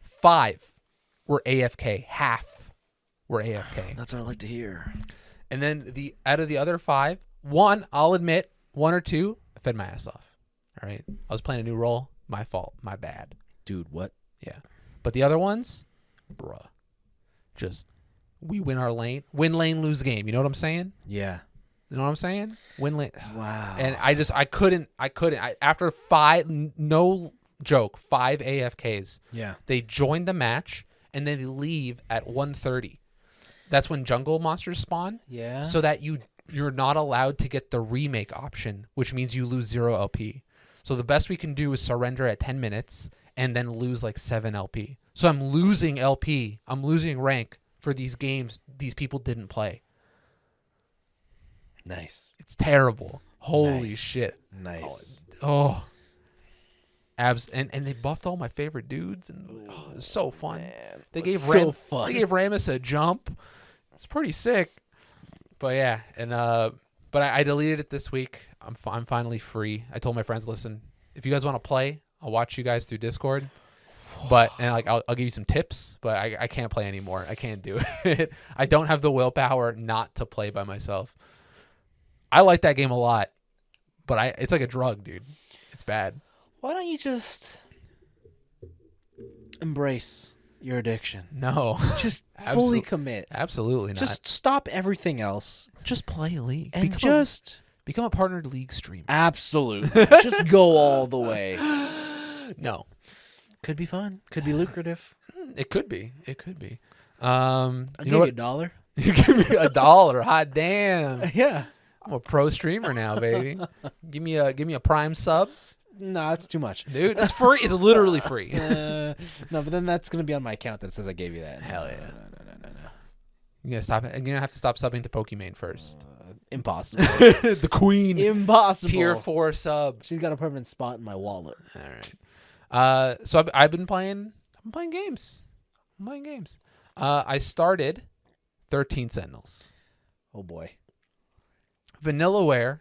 5 were AFK. Half were AFK. That's what I like to hear. And then out of the other 5, one, I'll admit, 1 or 2, I fed my ass off. All right? I was playing a new role. My fault. My bad. Dude, what? Yeah. But the other ones, bruh, just... we win our lane. Win lane, lose game. You know what I'm saying? Yeah. You know what I'm saying? Win lane. Wow. And I couldn't. After 5, no joke, 5 AFKs. Yeah. They join the match and then they leave at 1:30. That's when jungle monsters spawn. Yeah. So that you're not allowed to get the remake option, which means you lose 0 LP. So the best we can do is surrender at 10 minutes and then lose like 7 LP. So I'm losing LP. I'm losing rank for these games these people didn't play. Nice. It's terrible. Holy Nice. shit. Nice. Oh. Abs and they buffed all my favorite dudes, and it was so fun. Man, They it gave was fun. They gave Ramus a jump. It's pretty sick. But yeah, and but I deleted it this week. I'm finally free. I told my friends, listen, if you guys want to play, I'll watch you guys through Discord. But and like I'll give you some tips, but I can't play anymore. I can't do it. I don't have the willpower not to play by myself. I like that game a lot, but it's like a drug, dude. It's bad. Why don't you just embrace your addiction? No. Just fully commit. Absolutely not. Just stop everything else Just play League. and Become a partnered League streamer. absolutely just go all the way. No. Could be fun. Could be lucrative. It could be. It could be. I'll You give know you what? $1. You give me $1. Hot damn. Yeah. I'm a pro streamer now, baby. Give me a Prime sub. No, that's too much. Dude, it's free. It's literally free. No, but then that's gonna be on my account that says I gave you that. Hell yeah. No. You're gonna have to stop subbing to Pokimane first. Impossible. The queen. Impossible. Tier 4 sub. She's got a permanent spot in my wallet. All right. So I've been playing. I'm playing games. I started 13 Sentinels. Oh boy. Vanillaware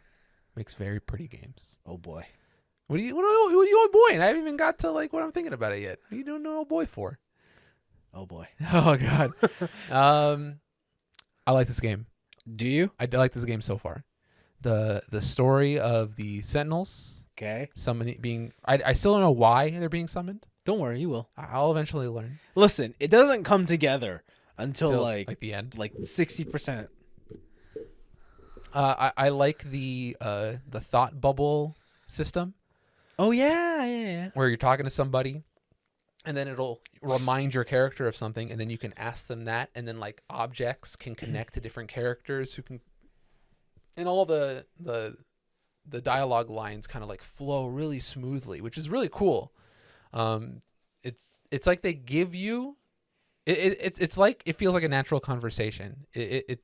makes very pretty games. Oh boy. What are you old boy? And I haven't even got to like what I'm thinking about it yet. What are you doing, old boy, for? Oh boy. Oh god. I like this game. Do you? I like this game so far. The story of the Sentinels Okay. summoning being. I still don't know why they're being summoned. Don't worry, you will. I'll eventually learn. Listen, it doesn't come together until Till, like the end. 60%. I like the thought bubble system. Oh yeah. Where you're talking to somebody and then it'll remind your character of something and then you can ask them that, and then like objects can connect to different characters who can, and all the dialogue lines kind of like flow really smoothly, which is really cool. It's like they give you it's like it feels like a natural conversation. It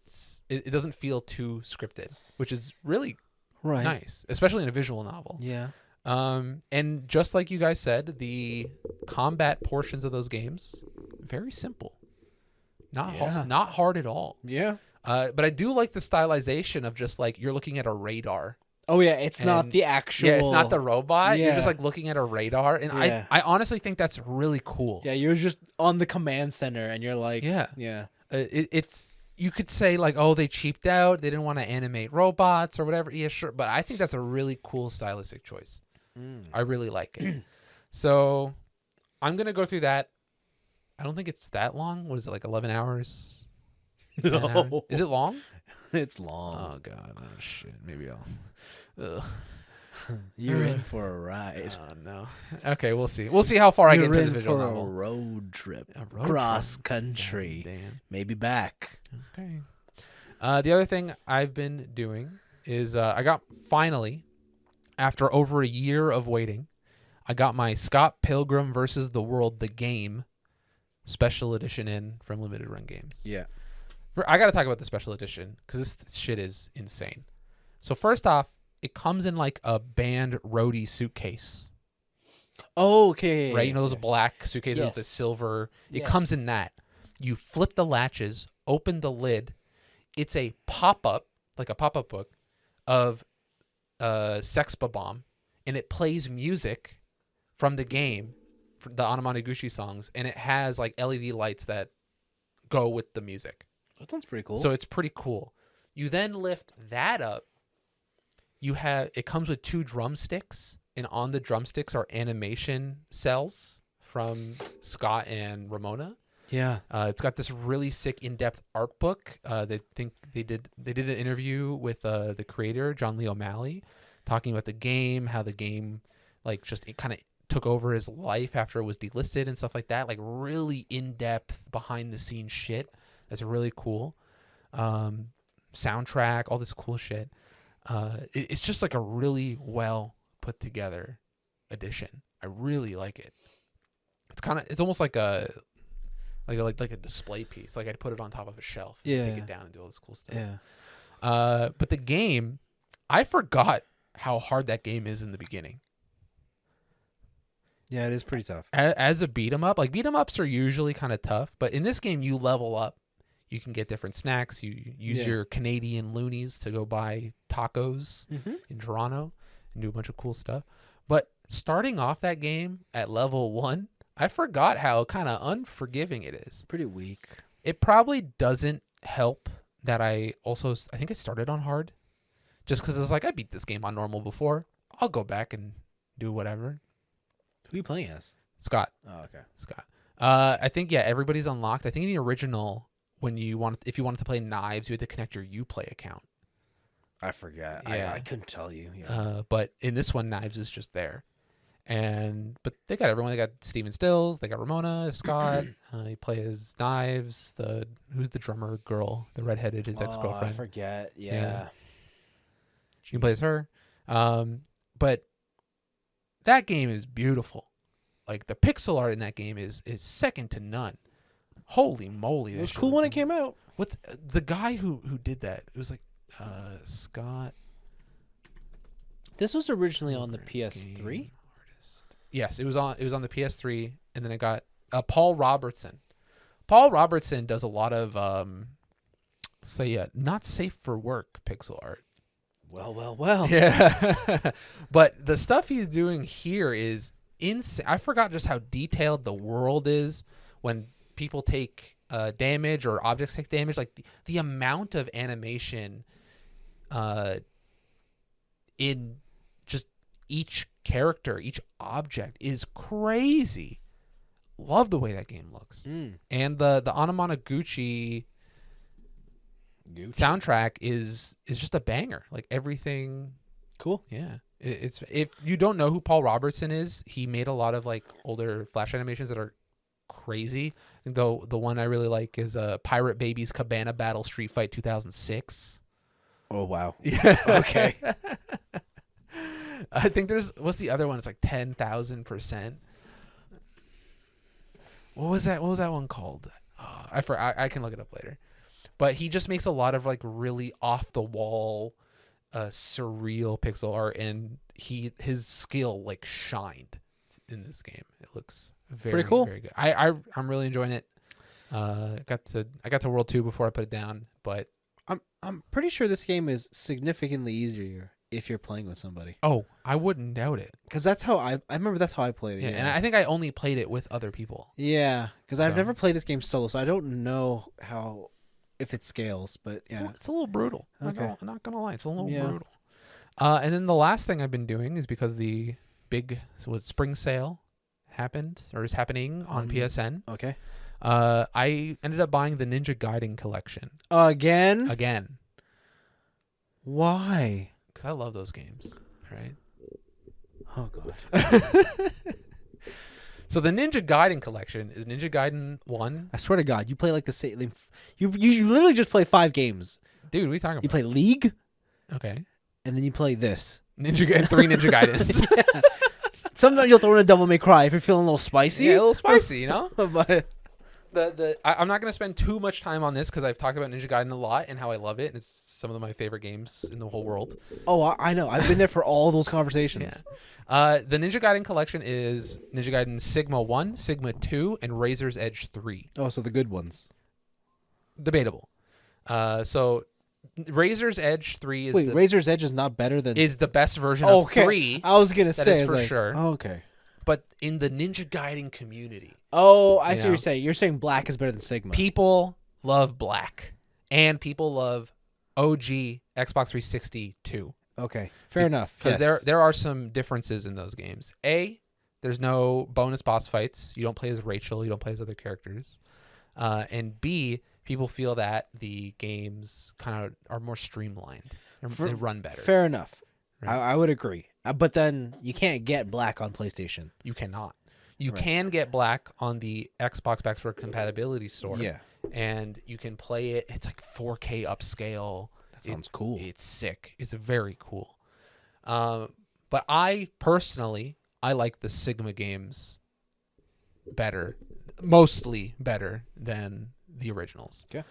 doesn't feel too scripted, which is really nice, especially in a visual novel. Yeah. And just like you guys said, the combat portions of those games, very simple. Not hard at all. Yeah. But I do like the stylization of just like you're looking at a radar. Oh yeah, it's not the actual. Yeah, it's not the robot. Yeah. You're just like looking at a radar, and Yeah. I honestly think that's really cool. Yeah, you're just on the command center, and you're like, Yeah. yeah. It's you could say like, oh, they cheaped out. They didn't want to animate robots or whatever. Yeah, sure. But I think that's a really cool stylistic choice. I really like it. So I'm going to go through that. I don't think it's that long. What is it, like 11 hours? 10 hours? Is it long? It's long. Oh, God. Oh, shit. Maybe I'll... Ugh. You're in for a ride. Oh, no. Okay, we'll see. We'll see how far I get into You're this in visual for novel. a road trip. A road Cross trip. country. Damn. Maybe back. Okay. The other thing I've been doing is I got finally, after over a year of waiting, I got my Scott Pilgrim versus the World, the game, special edition in from Limited Run Games. Yeah. I got to talk about the special edition because this shit is insane. So first off, it comes in like a band roadie suitcase. Oh, okay. right? You know those black suitcases with the Yes. silver. It Yeah. comes in that. You flip the latches, open the lid. It's a pop-up, like a pop-up book of Sex Bomb, and it plays music from the game, the Anamanaguchi songs, and it has like LED lights that go with the music. That sounds pretty cool. So it's pretty cool. You then lift that up. It comes with 2 drumsticks, and on the drumsticks are animation cells from Scott and Ramona. yeah. It's got this really sick in-depth art book. They did an interview with the creator, John Lee O'Malley, talking about the game, how the game it kind of took over his life after it was delisted and stuff like that. Like really in-depth behind the scenes shit. That's really cool. Soundtrack, all this cool shit. It's just like a really well put together edition. I really like it. It's almost like a display piece. Like I'd put it on top of a shelf and take it down and do all this cool stuff. Yeah. But the game, I forgot how hard that game is in the beginning. Yeah, it is pretty tough. As a beat 'em up, like beat 'em ups are usually kind of tough, but in this game you level up. You can get different snacks. You use your Canadian loonies to go buy tacos in Toronto and do a bunch of cool stuff. But starting off that game at level 1, I forgot how kind of unforgiving it is. Pretty weak. It probably doesn't help that I think I started on hard just because it's like I beat this game on normal before. I'll go back and do whatever. Who are you playing as? Scott. Oh, okay. Scott. I think everybody's unlocked. I think in the original, if you wanted to play Knives, you had to connect your Uplay account. I forget. Yeah. I couldn't tell you. Yeah. But in this one, Knives is just there. But they got everyone. They got Steven Stills. They got Ramona, Scott. He plays Knives. Who's the drummer girl? The redheaded, his ex-girlfriend. I forget. Yeah. She plays her. But that game is beautiful. Like the pixel art in that game is second to none. Holy moly! It was cool when it came out. What's the guy who did that? It was like Scott. This was originally on the PS3. Artist. Yes, it was on the PS3, and then it got Paul Robertson. Paul Robertson does a lot of not safe for work pixel art. Well. Yeah, but the stuff he's doing here is insane. I forgot just how detailed the world is when people take damage or objects take damage. Like the amount of animation in just each character, each object is crazy. Love the way that game looks. And the Anamanaguchi soundtrack is just a banger. Like everything. Cool. Yeah. It's if you don't know who Paul Robertson is, he made a lot of like older Flash animations that are crazy. I think the one I really like is Pirate Babies Cabana Battle Street Fight 2006. Oh wow. Yeah. Okay. I think what's the other one? It's like 10,000%. What was that one called? I can look it up later. But he just makes a lot of like really off the wall surreal pixel art, and his skill like shined in this game. It looks very pretty cool. Very good. I'm really enjoying it. I got to World 2 before I put it down, but I'm pretty sure this game is significantly easier if you're playing with somebody. Oh, I wouldn't doubt it. Because that's how I remember that's how I played it. Yeah, and I think I only played it with other people. Yeah, because I've So- never played this game solo, so I don't know if it scales. But yeah, It's a little brutal. Okay. I'm not gonna lie, it's a little Yeah. brutal. And then the last thing I've been doing is because the big spring sale happened or is happening on PSN. okay. I ended up buying the Ninja Gaiden collection Again? Why? because I love those games. Right. Oh god. So the Ninja Gaiden collection is Ninja Gaiden 1. I swear to God, you play like the same. You literally just play 5 games. Dude, what are you talking You about? play League, Okay. and then you play this. Ninja Gaiden 3 Ninja Gaidens. Yeah. Sometimes you'll throw in a Devil May Cry if you're feeling a little spicy. Yeah, a little spicy, you know? But I'm not going to spend too much time on this because I've talked about Ninja Gaiden a lot and how I love it. And it's some of my favorite games in the whole world. Oh, I know. I've been there for all those conversations. Yeah. The Ninja Gaiden collection is Ninja Gaiden Sigma 1, Sigma 2, and Razor's Edge 3. Oh, so the good ones. Debatable. So Razor's Edge 3 is Razor's Edge is not better than is the best version of 3. I was gonna say is for sure. Oh, okay. But in the Ninja Gaiden community, I see what you're saying. You're saying Black is better than Sigma. People love Black, and people love OG Xbox 360 too. Okay, fair enough. Because there are some differences in those games. There's no bonus boss fights. You don't play as Rachel. You don't play as other characters. And B, people feel that the games kind of are more streamlined. They run better. Fair enough. Right. I would agree. But then you can't get Black on PlayStation. You cannot. You can get Black on the Xbox Backward Compatibility store. Yeah. And you can play it. It's like 4K upscale. That sounds cool. It's sick. It's very cool. But I personally, I like the Sigma games better. Mostly better than the originals. Okay.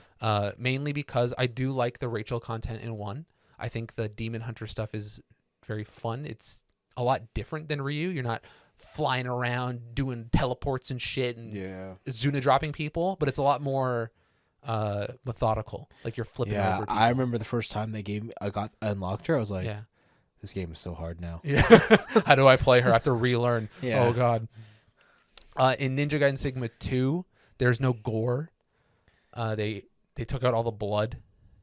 Mainly because I do like the Rachel content in 1. I think the Demon Hunter stuff is very fun. It's a lot different than Ryu. You're not flying around doing teleports and shit and Zuna dropping people, but it's a lot more methodical. Like you're flipping over people. I remember the first time I unlocked her. I was like, this game is so hard now. Yeah. How do I play her? I have to relearn. Yeah. Oh god. In Ninja Gaiden Sigma 2, there's no gore. They took out all the blood.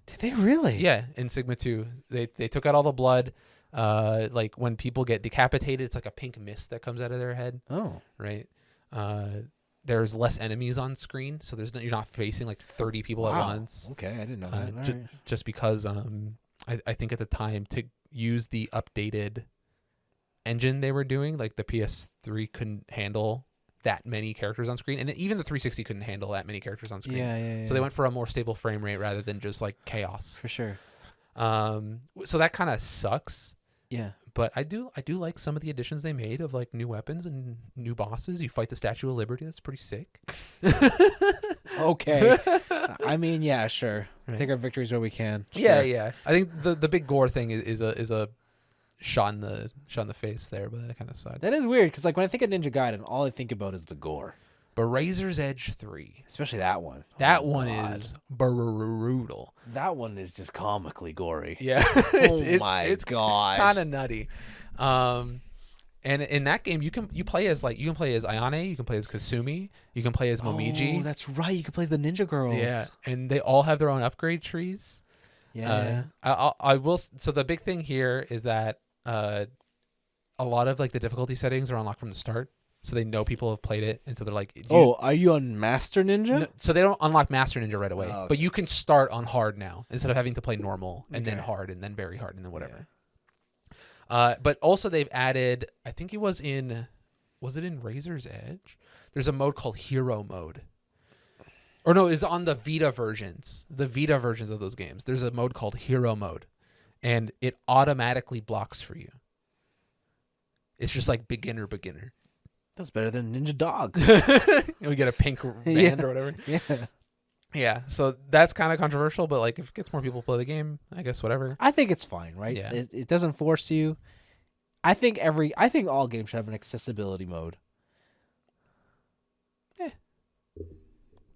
Did they really? Yeah, in Sigma 2, they took out all the blood. Like when people get decapitated, it's like a pink mist that comes out of their head. Oh, right. There's less enemies on screen, so you're not facing like 30 people at once. Okay, I didn't know that. Just because I think at the time to use the updated engine they were doing, like the PS3 couldn't handle that many characters on screen, and even the 360 couldn't handle that many characters on screen. Yeah. So they went for a more stable frame rate rather than just like chaos. For sure. So that kind of sucks. Yeah. But I do like some of the additions they made of like new weapons and new bosses. You fight the Statue of Liberty. That's pretty sick. Okay. I mean, yeah, sure. Right. Take our victories where we can. Sure. Yeah. I think the big gore thing is a shot in the face there, but that kind of sucks. That is weird because like when I think of Ninja Gaiden, all I think about is the gore. But Razor's Edge 3, especially that one. That one is brutal. That one is just comically gory. Yeah. it's God. Kind of nutty. And in that game, you can play as Ayane, you can play as Kasumi, you can play as Momiji. Oh, that's right. You can play as the Ninja Girls. Yeah, and they all have their own upgrade trees. Yeah. I will. So the big thing here is that a lot of like the difficulty settings are unlocked from the start, so they know people have played it, and so they're like, are you on Master Ninja?" No, so they don't unlock Master Ninja right away, okay. but you can start on hard now instead of having to play normal and then hard and then very hard and then whatever. Yeah. But also they've added, I think was it in Razor's Edge? There's a mode called Hero Mode. Or no, it's on the Vita versions. The Vita versions of those games. There's a mode called Hero Mode, and it automatically blocks for you. It's just like beginner. That's better than Ninja Dog. We get a pink band or whatever. Yeah. So that's kind of controversial, but like if it gets more people to play the game, I guess whatever. I think it's fine, right? Yeah. It doesn't force you. I think all games should have an accessibility mode.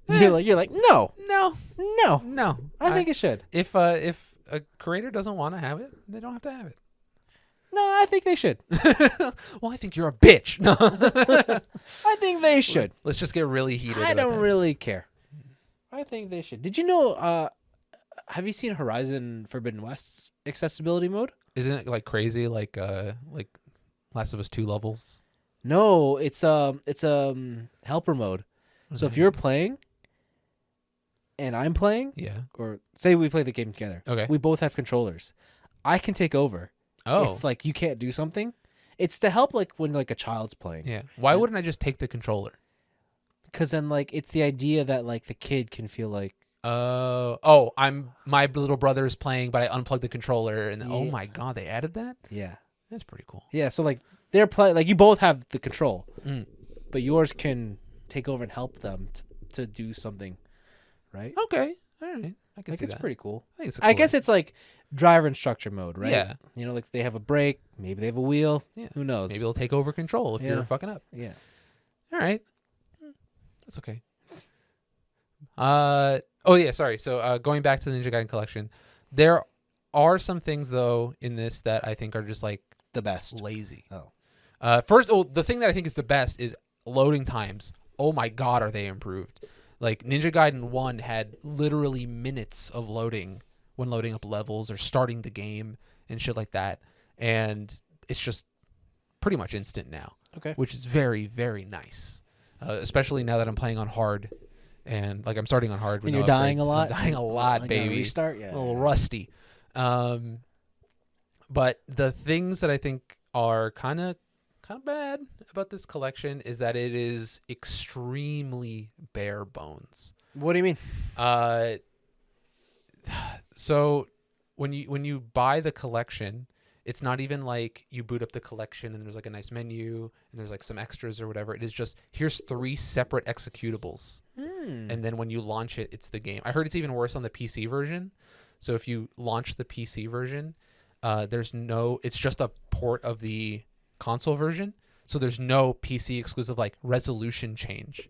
You're like no. I think it should. If a creator doesn't want to have it, they don't have to have it. No, I think they should. Well, I think you're a bitch. No. I think they should. Let's just get really heated. I don't really care. I think they should. Did you know? Have you seen Horizon Forbidden West's accessibility mode? Isn't it like crazy, like Last of Us 2 levels? No, it's helper mode. Mm-hmm. So if you're playing, and I'm playing, or say we play the game together, okay, we both have controllers. I can take over. Oh, if like you can't do something, it's to help like when like a child's playing. Yeah. Why wouldn't I just take the controller? Because then like it's the idea that like the kid can feel like, my little brother is playing, but I unplugged the controller, and oh my god, they added that. Yeah, that's pretty cool. Yeah, so like they're playing, like you both have the control, but yours can take over and help them to do something, right? Okay, all right, I can Like, see it's that. pretty cool. I think it's. I guess it's like driver instructor mode, right? Yeah. You know, like they have a brake, maybe they have a wheel. Yeah. Who knows? Maybe they'll take over control if Yeah. you're fucking up. Yeah. All right, that's okay. Oh yeah, sorry. So going back to the Ninja Gaiden collection, there are some things though in this that I think are just like The best. lazy. Oh. First, the thing that I think is the best is loading times. Oh my god, are they improved? Like Ninja Gaiden 1 had literally minutes of loading when loading up levels or starting the game and shit like that. And it's just pretty much instant now. Okay. Which is very, very nice. Especially now that I'm playing on hard. And like I'm starting on hard with And no you're dying upgrades. a lot? I'm dying a lot, Like baby. a restart? Yeah. A little rusty. But the things that I think are kind of bad about this collection is that it is extremely bare bones. What do you mean? So when you buy the collection, it's not even like you boot up the collection and there's like a nice menu and there's like some extras or whatever. It is just, here's 3 separate executables. And then when you launch it, it's the game. I heard it's even worse on the PC version. So if you launch the PC version, it's just a port of the console version. So there's no PC exclusive like resolution change.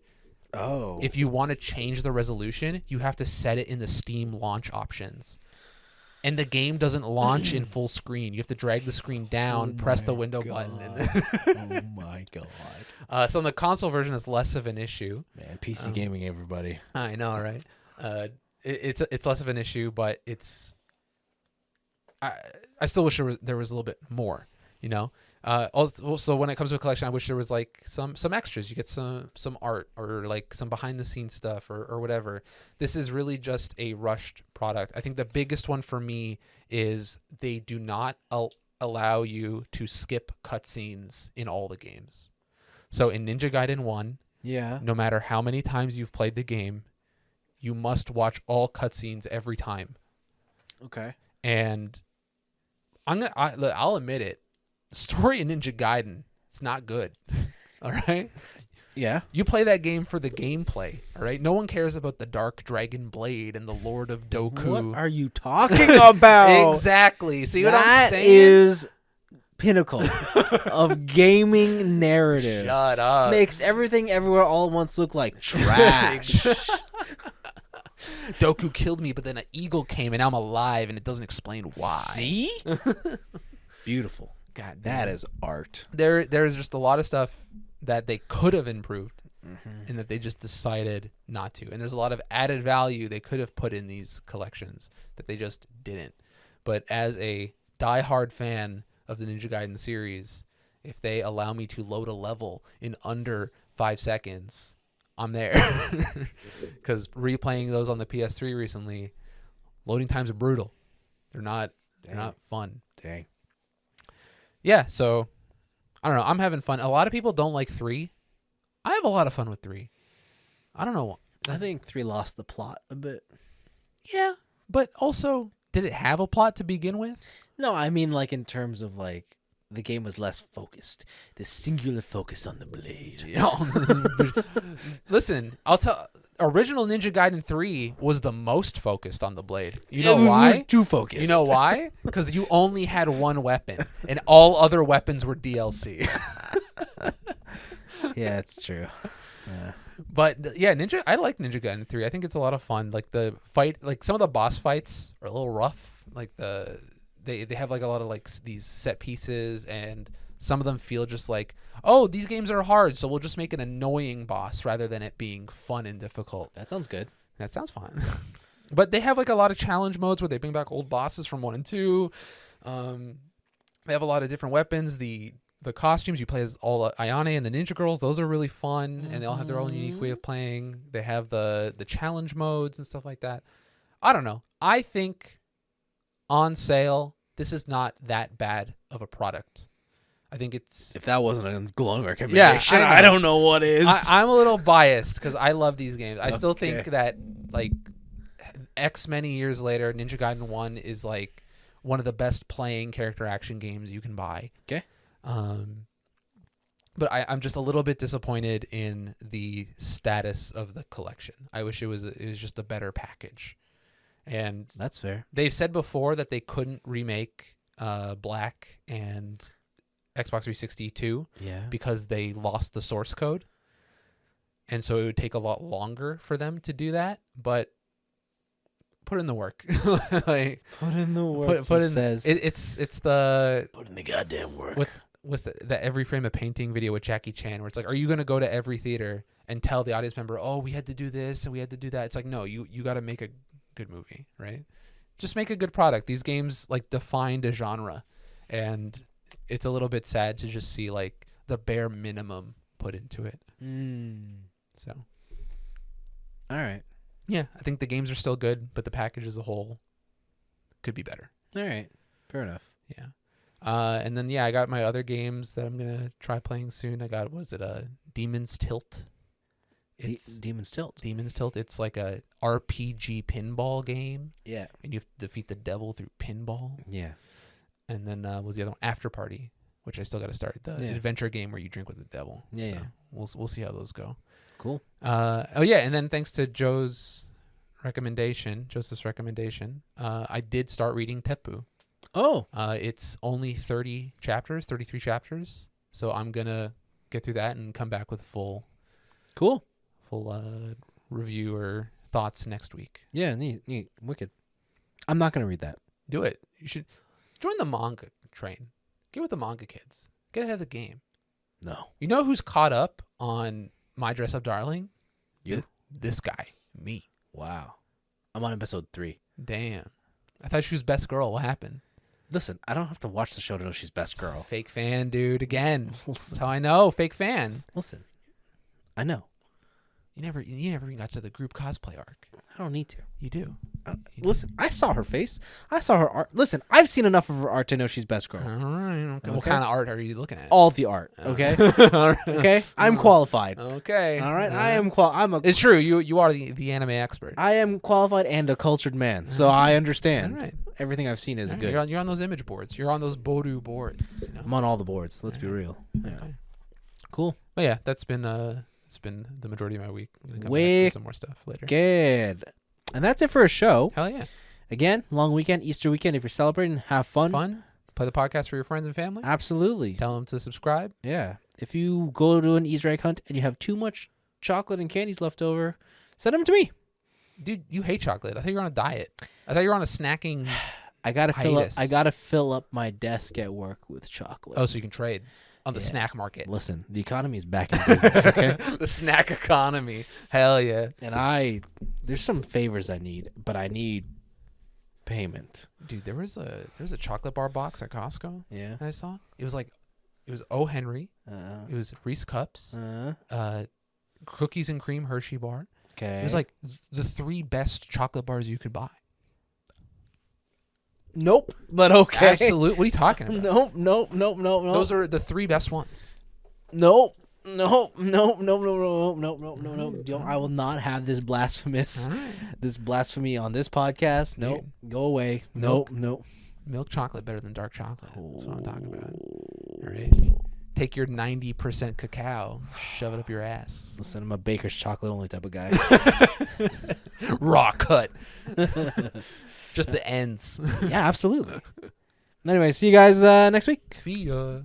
Oh. If you want to change the resolution, you have to set it in the Steam launch options. And the game doesn't launch in full screen. You have to drag the screen down, press the window button. Oh my god. So on the console version, it's less of an issue. Man, PC gaming, everybody. I know, right? It's less of an issue, but I still wish there was a little bit more, you know? Also when it comes to a collection, I wish there was like some extras. You get some art or like some behind the scenes stuff or whatever. This is really just a rushed product. I think the biggest one for me is they do not allow you to skip cutscenes in all the games. So in Ninja Gaiden 1, no matter how many times you've played the game, you must watch all cutscenes every time. Okay. And I'll admit it. Story in Ninja Gaiden, it's not good. All right? Yeah. You play that game for the gameplay, all right? No one cares about the Dark Dragon Blade and the Lord of Doku. What are you talking about? Exactly. See what I'm That saying? is pinnacle of gaming narrative. Shut up. Makes everything everywhere all at once look like trash. Doku killed me, but then an eagle came and now I'm alive and it doesn't explain why. See? Beautiful. God, that is art. There's just a lot of stuff that they could have improved and that they just decided not to. And there's a lot of added value they could have put in these collections that they just didn't. But as a diehard fan of the Ninja Gaiden series, if they allow me to load a level in under 5 seconds, I'm there. Because replaying those on the PS3 recently, loading times are brutal. They're not fun. Dang. Yeah, so I don't know. I'm having fun. A lot of people don't like 3. I have a lot of fun with 3. I don't know. I think 3 lost the plot a bit. Yeah, but also, did it have a plot to begin with? No, I mean like in terms of like the game was less focused. The singular focus on the blade. Listen, I'll tell. Original Ninja Gaiden 3 was the most focused on the blade. You know why? Too focused. You know why? Because you only had one weapon, and all other weapons were DLC. Yeah, it's true. Yeah. But yeah, I like Ninja Gaiden 3. I think it's a lot of fun. Like the fight, like some of the boss fights are a little rough. Like they have like a lot of like these set pieces, and some of them feel just like, oh, these games are hard, so we'll just make an annoying boss rather than it being fun and difficult. That sounds good. That sounds fun. But they have like a lot of challenge modes where they bring back old bosses from 1 and 2. They have a lot of different weapons. The costumes, you play as all Ayane and the Ninja Girls. Those are really fun, and they all have their own unique way of playing. They have the challenge modes and stuff like that. I don't know. I think on sale, this is not that bad of a product. I think it's... If that wasn't a glowing recommendation, Yeah, I don't know what is. I'm a little biased because I love these games. I still think that, like, X many years later, Ninja Gaiden 1 is, like, one of the best playing character action games you can buy. Okay. But I'm just a little bit disappointed in the status of the collection. I wish it was just a better package. And That's fair. they've said before that they couldn't remake Black and Xbox 360 2 Yeah. because they lost the source code. And so it would take a lot longer for them to do that. But put in the work. Like, Put in the work. Put in. Says. It's the Put in the goddamn work. what's the every frame a painting video with Jackie Chan, where it's like, are you going to go to every theater and tell the audience member, oh, we had to do this and we had to do that? It's like, no, you got to make a good movie, right? Just make a good product. These games like defined a genre, and it's a little bit sad to just see like the bare minimum put into it. So, all right. Yeah, I think the games are still good, but the package as a whole could be better. All right. Fair enough. Yeah. And then, I got my other games that I'm going to try playing soon. I got, Demon's Tilt? It's Demon's Tilt. Demon's Tilt. It's like a RPG pinball game. Yeah. And you have to defeat the devil through pinball. Yeah. And then was the other one, After Party, which I still got to start. The adventure game where you drink with the devil. Yeah. So we'll see how those go. Cool. And then thanks to Joseph's recommendation, I did start reading Teppu. Oh. It's only 33 chapters. So I'm going to get through that and come back with full review or thoughts next week. Yeah, neat. Wicked. I'm not going to read that. Do it. You should join the manga train. Get with the manga kids. Get ahead of the game. No. You know who's caught up on My Dress Up Darling? You? This guy. Me. Wow. I'm on episode 3. Damn. I thought she was best girl. What happened? Listen, I don't have to watch the show to know she's best girl. Fake fan, dude. Again. Listen. That's how I know. Fake fan. Listen. I know. You never even got to the group cosplay arc. I don't need to. You do. Listen, I saw her face. I saw her art. Listen, I've seen enough of her art to know she's best girl. All right. Okay. What kind of art are you looking at? All the art. Okay. All right. Okay. I'm qualified. Okay. All right. I am. It's true. You are the anime expert. I am qualified and a cultured man, so I understand. All right. Everything I've seen is good. You're on those image boards. You're on those Bodu boards. You know? I'm on all the boards. Let's be real. Yeah. Okay. Cool. But yeah, that's been it's been the majority of my week. I'm gonna come back with some more stuff later. Good. And that's it for a show. Hell yeah. Again, long weekend, Easter weekend. If you're celebrating, have fun. Play the podcast for your friends and family. Absolutely. Tell them to subscribe. Yeah. If you go to an Easter egg hunt and you have too much chocolate and candies left over, send them to me. Dude, you hate chocolate. I thought you were on a diet. I thought you were on a snacking. I gotta fill up my desk at work with chocolate. Oh, so you can trade on the snack market. Listen, the economy is back in business, okay? The snack economy. Hell yeah. And there's some favors I need, but I need payment. Dude, there was a chocolate bar box at Costco. Yeah. I saw. It was O. Henry. It was Reese Cups. Cookies and cream Hershey bar. Okay. It was like the 3 best chocolate bars you could buy. Nope. But okay. Absolutely. What are you talking about? Nope. Those are the 3 best ones. Nope. No. I will not have this blasphemy on this podcast. Nope. Go away. Nope. Milk chocolate better than dark chocolate. That's what I'm talking about. All right. Take your 90% cacao, shove it up your ass. Listen, I'm a baker's chocolate only type of guy. Raw cut. Just the ends. Yeah, absolutely. Anyway, see you guys next week. See ya.